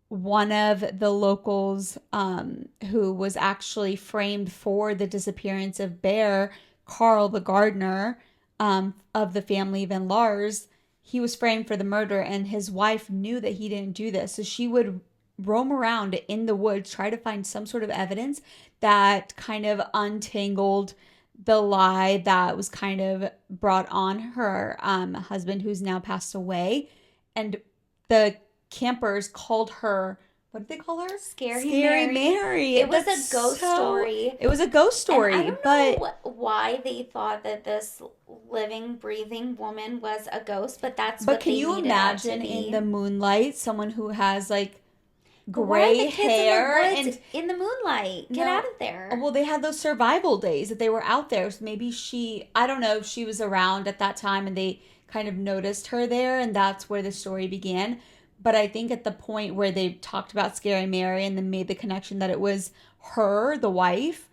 one of the locals who was actually framed for the disappearance of Bear, Carl the gardener of the family Van Lars, he was framed for the murder, and his wife knew that he didn't do this. So she would roam around in the woods, try to find some sort of evidence that kind of untangled the lie that was kind of brought on her husband, who's now passed away. And the campers called her, what did they call her? Scary Mary. It was a ghost story. It was a ghost story. And I don't know why they thought that this living, breathing woman was a ghost, but that's what they needed it to be. But can you imagine in the moonlight someone who has like gray hair and in the moonlight? Get out of there. Well, they had those survival days that they were out there. So maybe I don't know if she was around at that time and they kind of noticed her there, and that's where the story began. But I think at the point where they talked about Scary Mary and then made the connection that it was her, the wife,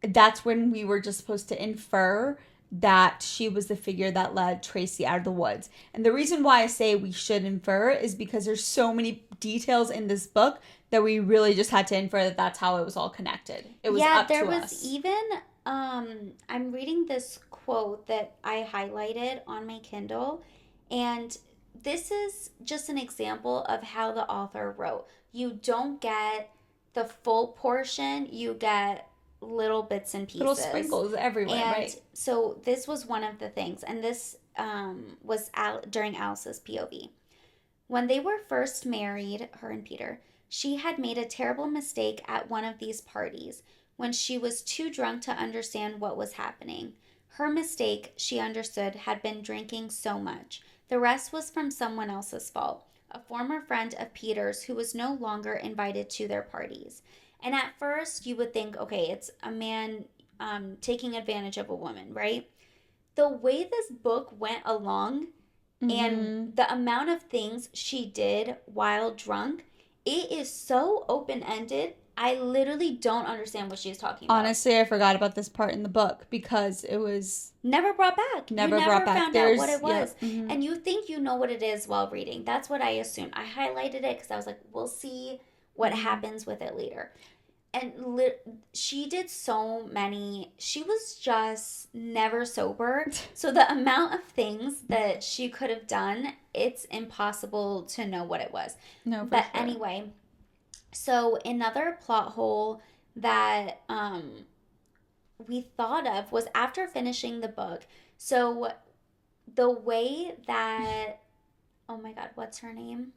that's when we were just supposed to infer that she was the figure that led Tracy out of the woods. And the reason why I say we should infer is because there's so many details in this book that we really just had to infer that that's how it was all connected. It was up to us. Yeah, there was even, I'm reading this quote that I highlighted on my Kindle, and this is just an example of how the author wrote. You don't get the full portion, you get little bits and pieces. Little sprinkles everywhere, and right? So this was one of the things, and this was during Alice's POV. When they were first married, her and Peter, she had made a terrible mistake at one of these parties when she was too drunk to understand what was happening. Her mistake, she understood, had been drinking so much. The rest was from someone else's fault, a former friend of Peter's who was no longer invited to their parties. And at first, you would think, okay, it's a man taking advantage of a woman, right? The way this book went along and the amount of things she did while drunk, it is so open-ended. I literally don't understand what she's talking about. Honestly, I forgot about this part in the book because it was never brought back. Never brought back. Found out what it was. Yep. Mm-hmm. And you think you know what it is while reading. That's what I assumed. I highlighted it because I was like, we'll see what happens with it later. And she did so many. She was just never sober. So the amount of things that she could have done, it's impossible to know what it was. No, but sure. Anyway, so another plot hole that we thought of was after finishing the book. So the way that, oh my God, what's her name?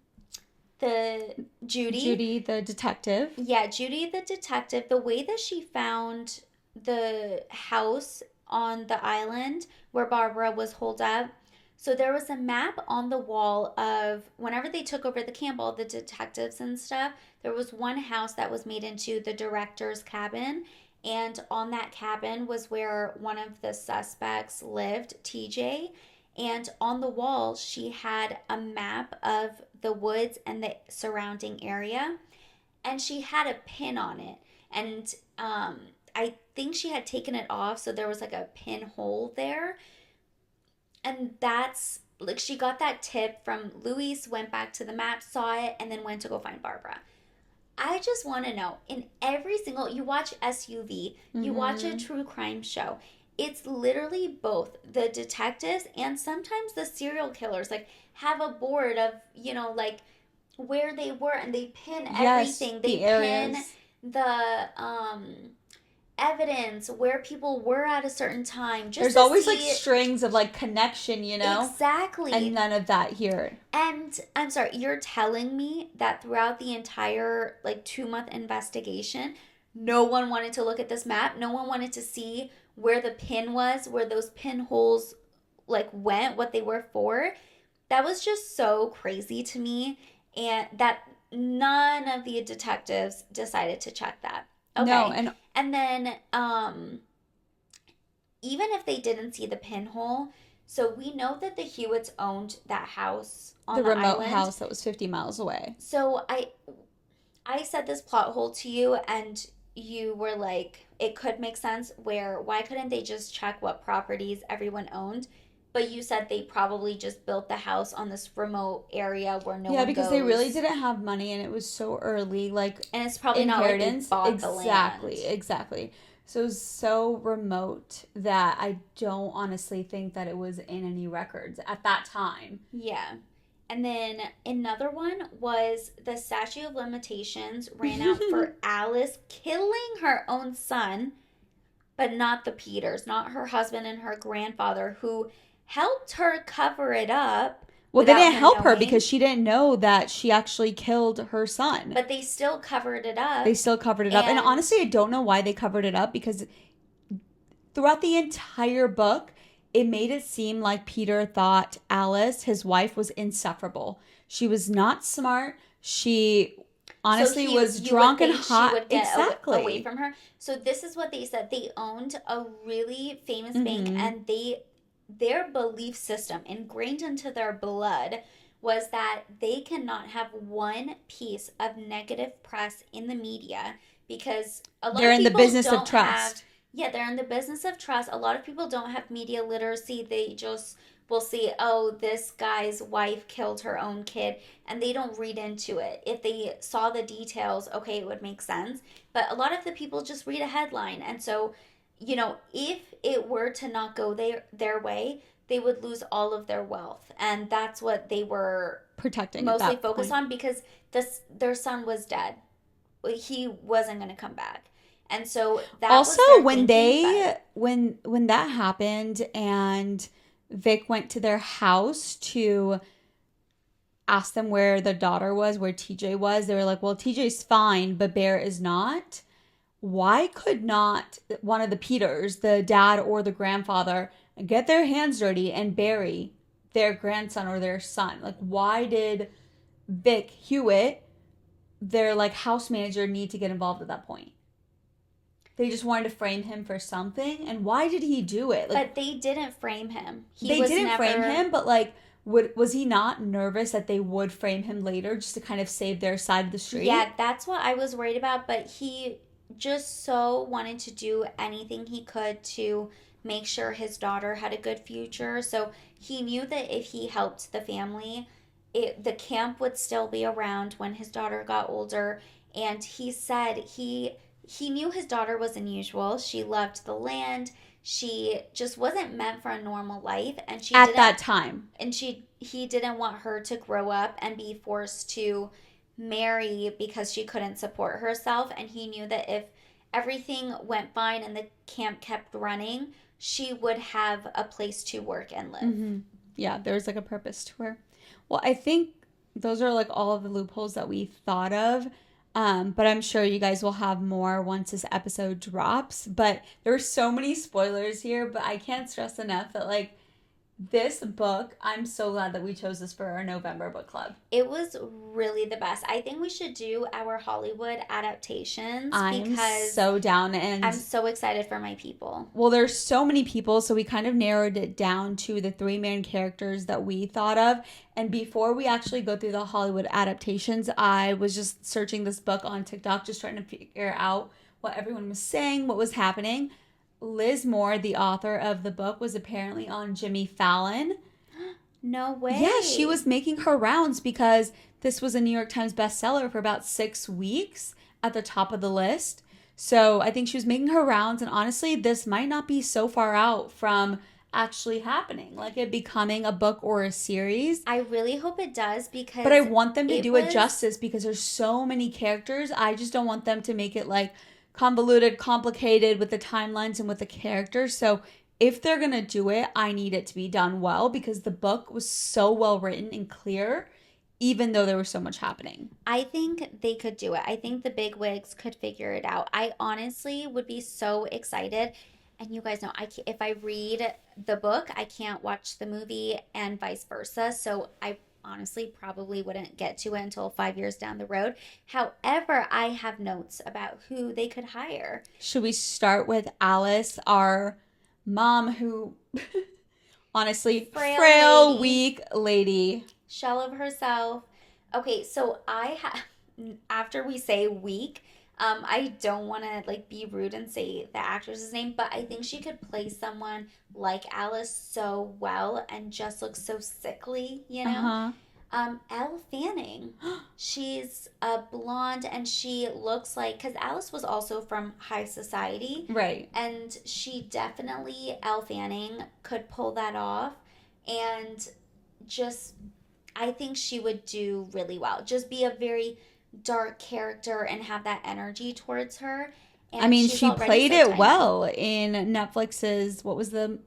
Judy, the detective. Yeah, Judy, the detective. The way that she found the house on the island where Barbara was holed up. So there was a map on the wall of whenever they took over the camp, all the detectives and stuff, there was one house that was made into the director's cabin. And on that cabin was where one of the suspects lived, TJ. And on the wall, she had a map of the woods and the surrounding area. And she had a pin on it. And I think she had taken it off, so there was like a pinhole there. And that's, like, she got that tip from Luis, went back to the map, saw it, and then went to go find Barbara. I just want to know, in every single, you watch SUV, you watch a true crime show, it's literally both the detectives and sometimes the serial killers, like, have a board of, you know, like, where they were, and they pin everything. They pin the evidence where people were at a certain time. Just there's always like strings of like connection, you know? Exactly. And none of that here. And I'm sorry, you're telling me that throughout the entire like 2-month investigation, no one wanted to look at this map? No one wanted to see where the pin was, where those pinholes like went, what they were for? That was just so crazy to me. And that none of the detectives decided to check that. Okay. No, and then even if they didn't see the pinhole, so we know that the Hewitts owned that house on the remote island. House that was 50 miles away. So I said this plot hole to you, and you were like, it could make sense where why couldn't they just check what properties everyone owned? But you said they probably just built the house on this remote area where no Yeah, one because goes. they really didn't have money and it was so early, like And it's probably inheritance. not like they bought Exactly, the land. exactly. So it was so remote that I don't honestly think that it was in any records at that time. Yeah. And then another one was the statute of limitations ran out for Alice killing her own son, but not the Peters, not her husband and her grandfather, who helped her cover it up. Well, they without didn't help her knowing. because she didn't know that she actually killed her son. But they still covered it up. They still covered it up. And honestly, I don't know why they covered it up because throughout the entire book, it made it seem like Peter thought Alice, his wife, was insufferable. She was not smart. She honestly was drunk and hot. She would get exactly. away from her. So this is what they said. They owned a really famous bank, and their belief system ingrained into their blood was that they cannot have one piece of negative press in the media because a lot they're of people in the business don't of trust. they're in the business of trust. A lot of people don't have media literacy. They just will see, oh, this guy's wife killed her own kid, and they don't read into it. If they saw the details, okay, it would make sense. But a lot of the people just read a headline. And so, if it were to not go their way, they would lose all of their wealth. And that's what they were protecting mostly focused on because their son was dead. He wasn't going to come back. And so that also was when when that happened and Vic went to their house to ask them where the daughter was, where TJ was, they were like, well, TJ's fine, but Bear is not. Why could not one of the Peters, the dad or the grandfather, get their hands dirty and bury their grandson or their son? Like, why did Vic Hewitt, their like house manager, need to get involved at that point? They just wanted to frame him for something, and why did he do it? But they didn't frame him. They didn't frame him, but like, was he not nervous that they would frame him later just to kind of save their side of the street? Yeah, that's what I was worried about. But he just so wanted to do anything he could to make sure his daughter had a good future. So he knew that if he helped the family, the camp would still be around when his daughter got older. And he said he knew his daughter was unusual. She loved the land. She just wasn't meant for a normal life, and at that time. And he didn't want her to grow up and be forced to marry because she couldn't support herself. And he knew that if everything went fine and the camp kept running, she would have a place to work and live. Mm-hmm. Yeah, there was like a purpose to her. Well, I think those are like all of the loopholes that we thought of. But I'm sure you guys will have more once this episode drops. But there were so many spoilers here, but I can't stress enough that like this book, I'm so glad that we chose this for our November book club. It was really the best. I think we should do our Hollywood adaptations because so down, and I'm so excited for my people. Well, there's so many people, so we kind of narrowed it down to the 3 main characters that we thought of. And before we actually go through the Hollywood adaptations, I was just searching this book on TikTok, just trying to figure out what everyone was saying, what was happening. Liz Moore, the author of the book, was apparently on Jimmy Fallon. No way. Yeah, she was making her rounds because this was a New York Times bestseller for about 6 weeks at the top of the list. So I think she was making her rounds, and honestly, this might not be so far out from actually happening, like it becoming a book or a series. I really hope it does because... But I want them to do it justice because there's so many characters. I just don't want them to make it like convoluted, complicated with the timelines and with the characters. So if they're going to do it, I need it to be done well because the book was so well written and clear, even though there was so much happening. I think they could do it. I think the big wigs could figure it out. I honestly would be so excited. And you guys know, if I read the book, I can't watch the movie and vice versa. So I honestly probably wouldn't get to it until 5 years down the road. However, I have notes about who they could hire. Should we start with Alice, our mom who honestly frail weak lady, shell of herself. Okay, so after we say weak, I don't want to like be rude and say the actress's name, but I think she could play someone like Alice so well and just look so sickly, you know? Uh-huh. Elle Fanning. She's a blonde and she looks like, because Alice was also from high society, Right. and she definitely, Elle Fanning, could pull that off. And just, I think she would do really well. Just be a very dark character and have that energy towards her. I And mean, she's she already played so it tiny. well in Netflix's, what was the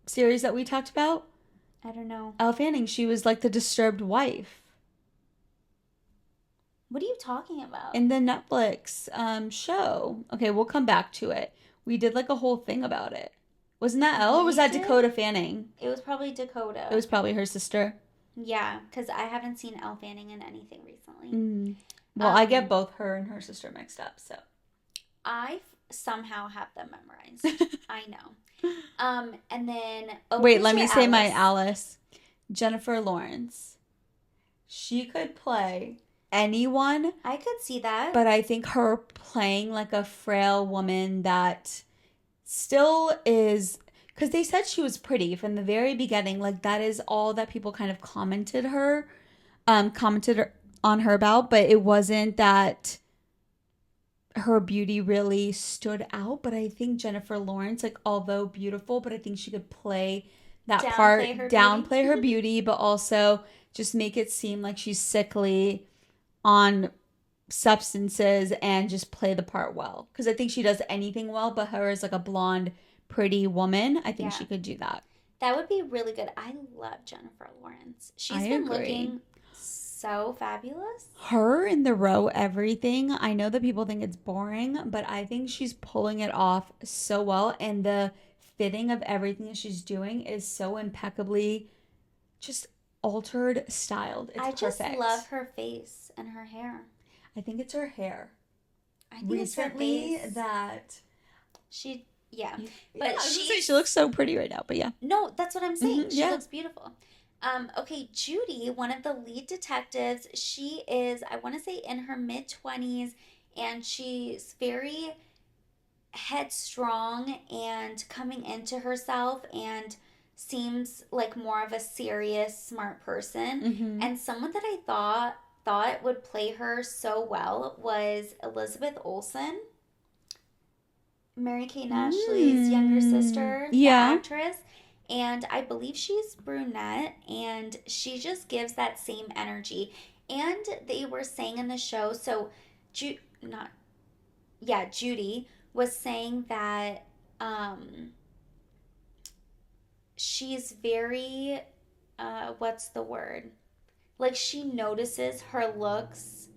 series that we talked about? I don't know. Elle Fanning, she was like the disturbed wife What are you talking about? in the Netflix show. Okay, we'll come back to it. We did like a whole thing about it. Wasn't that Elle or was We that did? Dakota Fanning? It was probably Dakota. It was probably her sister. Yeah, because I haven't seen Elle Fanning in anything recently. Well, I get both her and her sister mixed up, so. I somehow have them memorized. I know. And then Wait, who's let your me say my Alice? Alice. Jennifer Lawrence. She could play anyone, I could see that. but I think her playing like a frail woman that still is, because they said she was pretty from the very beginning. Like that is all that people kind of commented on her about, but it wasn't that her beauty really stood out. But I think Jennifer Lawrence, like although beautiful, but I think she could play that part, downplay her beauty, but also just make it seem like she's sickly on substances and just play the part well. Because I think she does anything well, but her as like a blonde, pretty woman, I think she could do that. That would be really good. I love Jennifer Lawrence. She's been looking so fabulous. Her in the row, everything. I know that people think it's boring, but I think she's pulling it off so well. And the fitting of everything that she's doing is so impeccably just altered, styled. It's perfect. Just love her face and her hair. I think it's her hair. I think Recently, it's her face. that she, yeah. But yeah, she looks so pretty right now, but yeah. No, that's what I'm saying. She yeah. looks beautiful. Okay, Judy, one of the lead detectives, she is, I want to say, in her mid-20s, and she's very headstrong and coming into herself and seems like more of a serious, smart person. And someone that I thought would play her so well was Elizabeth Olsen, Mary-Kate Ashley's younger sister, the actress. And I believe she's brunette, and she just gives that same energy. And they were saying in the show, so Judy was saying that she's very, what's the word? Like she notices her looks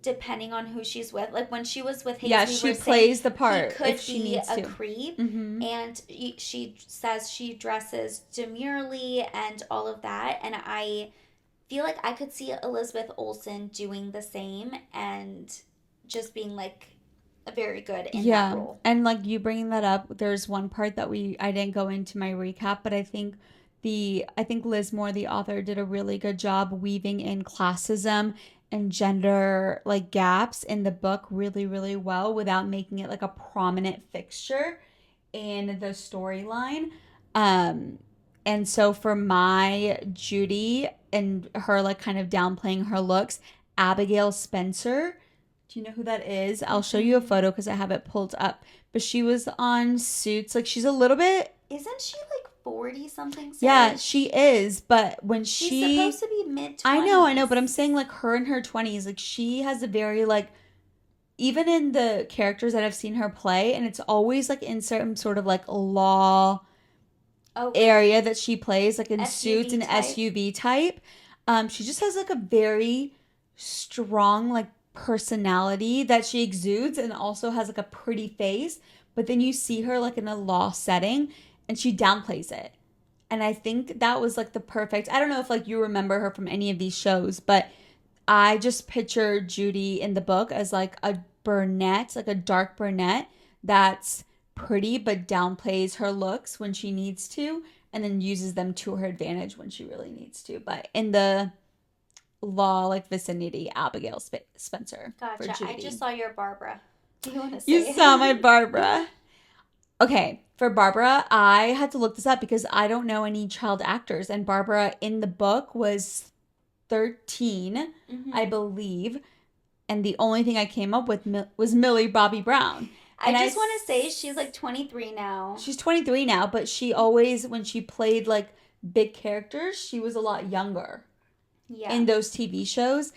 depending on who she's with. Like when she was with Hayes, she plays the part he could if she be needs to. a creep, and she says she dresses demurely and all of that. And I feel like I could see Elizabeth Olsen doing the same and just being like very good in that role. And like you bringing that up, there's one part that I didn't go into my recap, but I think Liz Moore, the author, did a really good job weaving in classism and gender like gaps in the book really, really well without making it like a prominent fixture in the storyline. And so for my Judy and her like kind of downplaying her looks, Abigail Spencer, do you know who that is? I'll show you a photo because I have it pulled up. But she was on Suits. Like she's a little bit. Isn't she like 40 something? Yeah, she is. But when she's supposed to be mid-20s. I know, but I'm saying like her in her 20s, like she has a very like, even in the characters that I've seen her play, and it's always like in certain sort of like law area that she plays, like in Suits and SUV type. She just has like a very strong like personality that she exudes, and also has like a pretty face. But then you see her like in a law setting and she downplays it. And I think that was like the perfect, I don't know if like you remember her from any of these shows, but I just picture Judy in the book as like a brunette, like a dark brunette that's pretty but downplays her looks when she needs to, and then uses them to her advantage when she really needs to. But in the law like vicinity Abigail Spencer for Gotcha. I Judy. just saw your Barbara. Do you want to say You saw my Barbara. Okay, for Barbara, I had to look this up because I don't know any child actors, and Barbara in the book was 13, I believe, and the only thing I came up with was Millie Bobby Brown. I just want to say she's like 23 now. She's 23 now, but she always, when she played like big characters, she was a lot younger in those TV shows.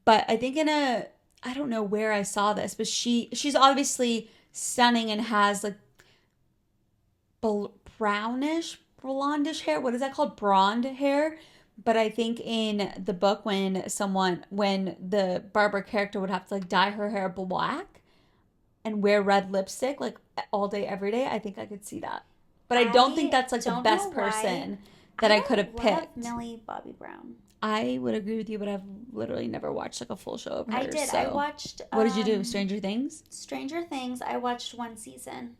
But I think I don't know where I saw this, but she's obviously stunning and has like brownish, blondish hair. What is that called? Blonde hair. But I think in the book when the Barbara character would have to like dye her hair black and wear red lipstick like all day, every day, I think I could see that. But I don't think that's like the best person that I could have picked. Millie Bobby Brown. I would agree with you, but I've literally never watched like a full show of hers. I did. So. I watched. What did you do? Stranger Things? Stranger Things. I watched one season.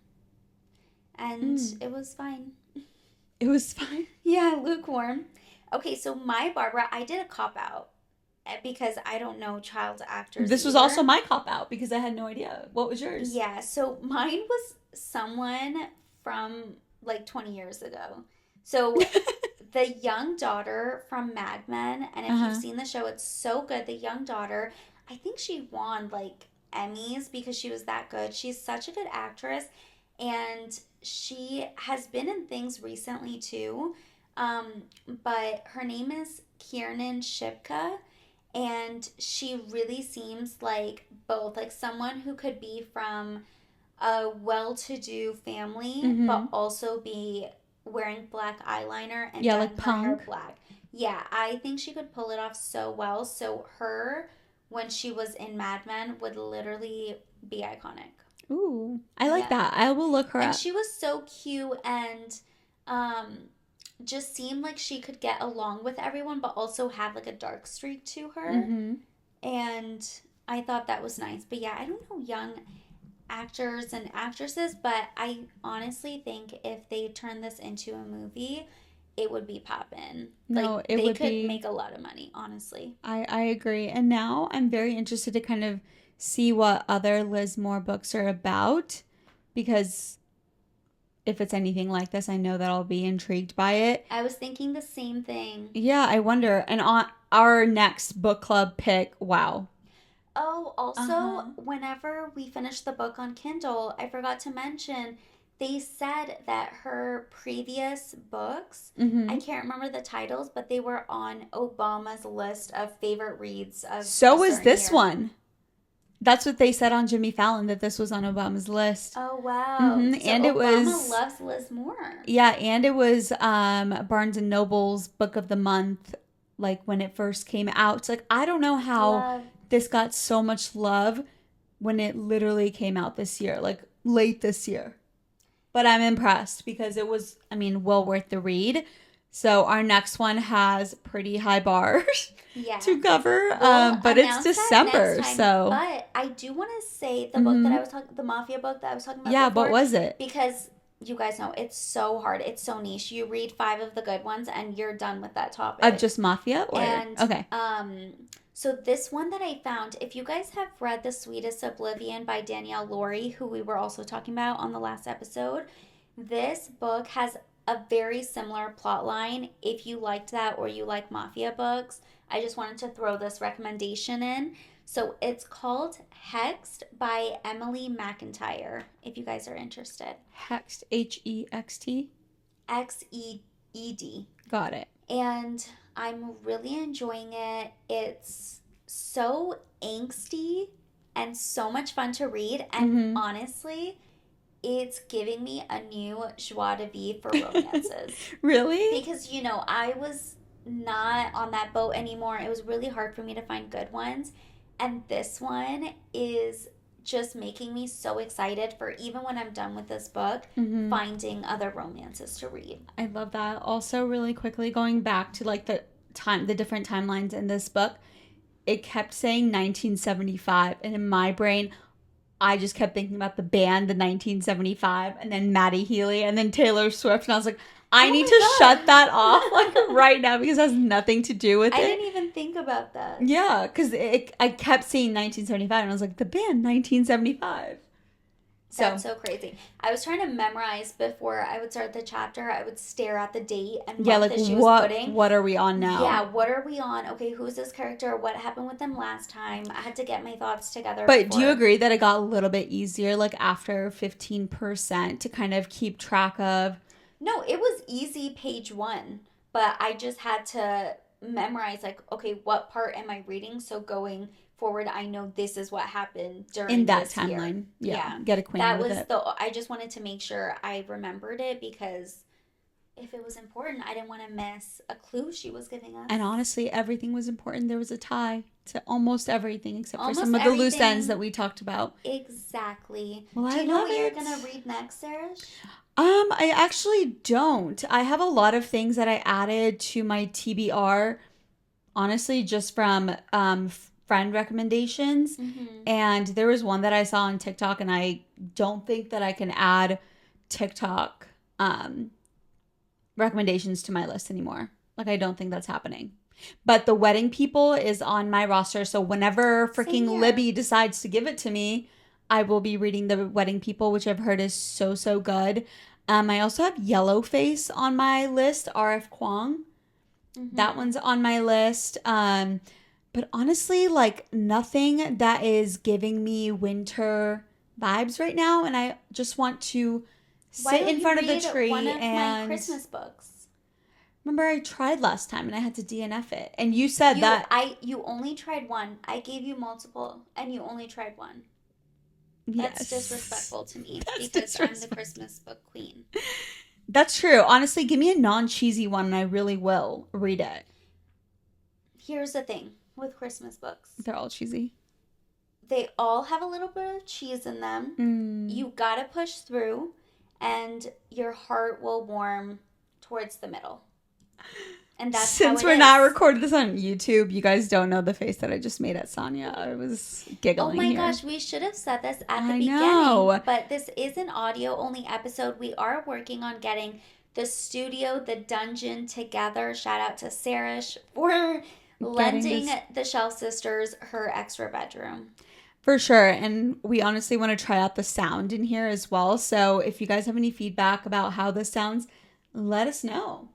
And it was fine. It was fine? Yeah, lukewarm. Okay, so my Barbara, I did a cop-out because I don't know child actors. This was also my cop-out because I had no idea. What was yours? Yeah, so mine was someone from like 20 years ago. So the young daughter from Mad Men, and if you've seen the show, it's so good. The young daughter, I think she won like Emmys because she was that good. She's such a good actress, and she has been in things recently too. But her name is Kiernan Shipka, and she really seems like both like someone who could be from a well-to-do family, but also be wearing black eyeliner and dyeing like her hair punk. black. Yeah, I think she could pull it off so well. So her, when she was in Mad Men, would literally be iconic. Ooh, I like that. I will look her up. And she was so cute and just seemed like she could get along with everyone, but also have like a dark streak to her. And I thought that was nice. But yeah, I don't know young actors and actresses, but I honestly think if they turn this into a movie, it would be poppin'. No, like, it they would could be... make a lot of money, honestly. I agree. And now I'm very interested to kind of see what other Liz Moore books are about, because if it's anything like this, I know that I'll be intrigued by it. I was thinking the same thing. Yeah, I wonder. And on our next book club pick, wow. Oh, also, whenever we finished the book on Kindle, I forgot to mention, they said that her previous books, I can't remember the titles, but they were on Obama's list of favorite reads of So was this year. one. That's what they said on Jimmy Fallon, that this was on Obama's list. Oh, wow. So And it Obama was... loves Liz Moore. Yeah, and it was Barnes & Noble's Book of the Month, like, when it first came out. It's like, I don't know how this got so much love when it literally came out this year, like, late this year. But I'm impressed because it was, I mean, well worth the read. So our next one has pretty high bars to cover, but it's December, so. But I do want to say the book that I was talking, the Mafia book that I was talking about. Yeah, before, what was it? Because you guys know it's so hard, it's so niche. You read 5 of the good ones and you're done with that topic. Of just Mafia, or okay. So this one that I found, if you guys have read The Sweetest Oblivion by Danielle Laurie, who we were also talking about on the last episode, this book has a very similar plot line. If you liked that or you like Mafia books, I just wanted to throw this recommendation in. So it's called Hexed by Emily McIntyre, if you guys are interested. Hexed, Hext? Xeed. Got it. And I'm really enjoying it. It's so angsty and so much fun to read. And honestly, it's giving me a new joie de vivre for romances. Really? Because, you know, I was not on that boat anymore. It was really hard for me to find good ones. And this one is just making me so excited for, even when I'm done with this book, finding other romances to read. I love that. Also, really quickly, going back to like the different timelines in this book, it kept saying 1975, and in my brain, I just kept thinking about the band, the 1975, and then Maddie Healy, and then Taylor Swift, and I was like, I Oh need my to God. shut that off like right now because it has nothing to do with I it. didn't even think about that. Yeah, because I kept seeing 1975 and I was like, the band 1975. That's so crazy. I was trying to memorize before I would start the chapter. I would stare at the date and month that she was putting. What are we on now? Yeah, what are we on? Okay, who's this character? What happened with them last time? I had to get my thoughts together. But do you agree that it got a little bit easier, like after 15%, to kind of keep track of? No, it was easy page 1, but I just had to memorize, like, okay, what part am I reading? So going forward, I know this is what happened during In that this timeline. Year. Yeah. Get acquainted with it. I just wanted to make sure I remembered it because if it was important, I didn't want to miss a clue she was giving us. And honestly, everything was important. There was a tie to almost everything except for some of everything. the loose ends that we talked about. Exactly. Well, Do you know what you're going to read next, Sarah? I actually don't. I have a lot of things that I added to my TBR, honestly, just from friend recommendations. Mm-hmm. And there was one that I saw on TikTok, and I don't think that I can add TikTok recommendations to my list anymore. Like, I don't think that's happening. But The Wedding People is on my roster, so whenever freaking Libby decides to give it to me, I will be reading The Wedding People, which I've heard is so, so good. I also have Yellowface on my list, R.F. Kuang. Mm-hmm. That one's on my list. But honestly, like, nothing that is giving me winter vibes right now, and I just want to sit in front of the tree one of and my Christmas books. Remember, I tried last time and I had to DNF it, and you said you only tried one. I gave you multiple, and you only tried one. Yes. That's disrespectful to me That's I'm the Christmas book queen. That's true. Honestly, give me a non-cheesy one and I really will read it. Here's the thing with Christmas books. They're all cheesy. They all have a little bit of cheese in them. You gotta push through, and your heart will warm towards the middle. And that's Since we're not recording this on YouTube, you guys don't know the face that I just made at Sonia. I was giggling. Oh my here. gosh, we should have said this at the beginning. Know. But this is an audio-only episode. We are working on getting the studio, the dungeon together. Shout out to Sarish for lending the Shelf Sisters her extra bedroom. For sure. And we honestly want to try out the sound in here as well. So if you guys have any feedback about how this sounds, let us know.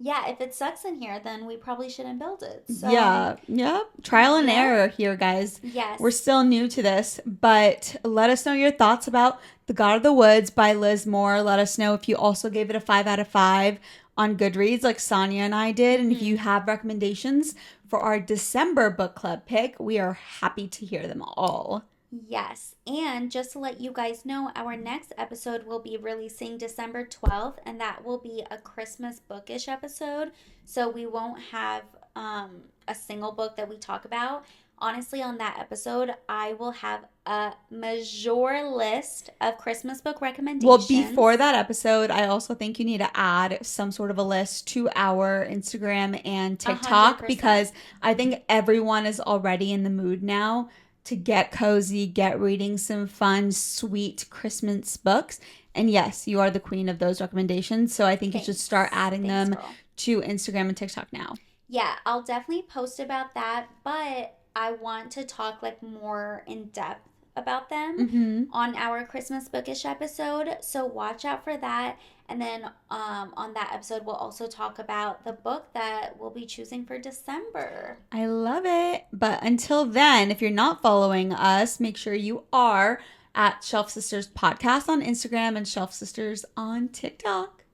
Yeah, if it sucks in here, then we probably shouldn't build it. So. Yeah. Trial and error here, guys. Yes. We're still new to this, but let us know your thoughts about The God of the Woods by Liz Moore. Let us know if you also gave it a 5 out of 5 on Goodreads like Sonia and I did. And if you have recommendations for our December book club pick, we are happy to hear them all. Yes, and just to let you guys know, our next episode will be releasing December 12th, and that will be a Christmas bookish episode. So we won't have a single book that we talk about. Honestly, on that episode, I will have a major list of Christmas book recommendations. Well, before that episode, I also think you need to add some sort of a list to our Instagram and TikTok 100%. because I think everyone is already in the mood now to get cozy, get reading some fun, sweet Christmas books. And yes, you are the queen of those recommendations. So I think you should start adding them girl. to Instagram and TikTok now. Yeah, I'll definitely post about that, but I want to talk like more in depth about them on our Christmas bookish episode. So watch out for that. And then on that episode, we'll also talk about the book that we'll be choosing for December. I love it. But until then, if you're not following us, make sure you are at Shelf Sisters Podcast on Instagram and Shelf Sisters on TikTok.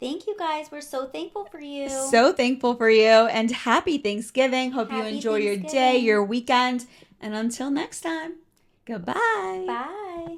Thank you guys. We're so thankful for you. So thankful for you. And happy Thanksgiving. Hope you enjoy your day, your weekend. And until next time, goodbye. Bye.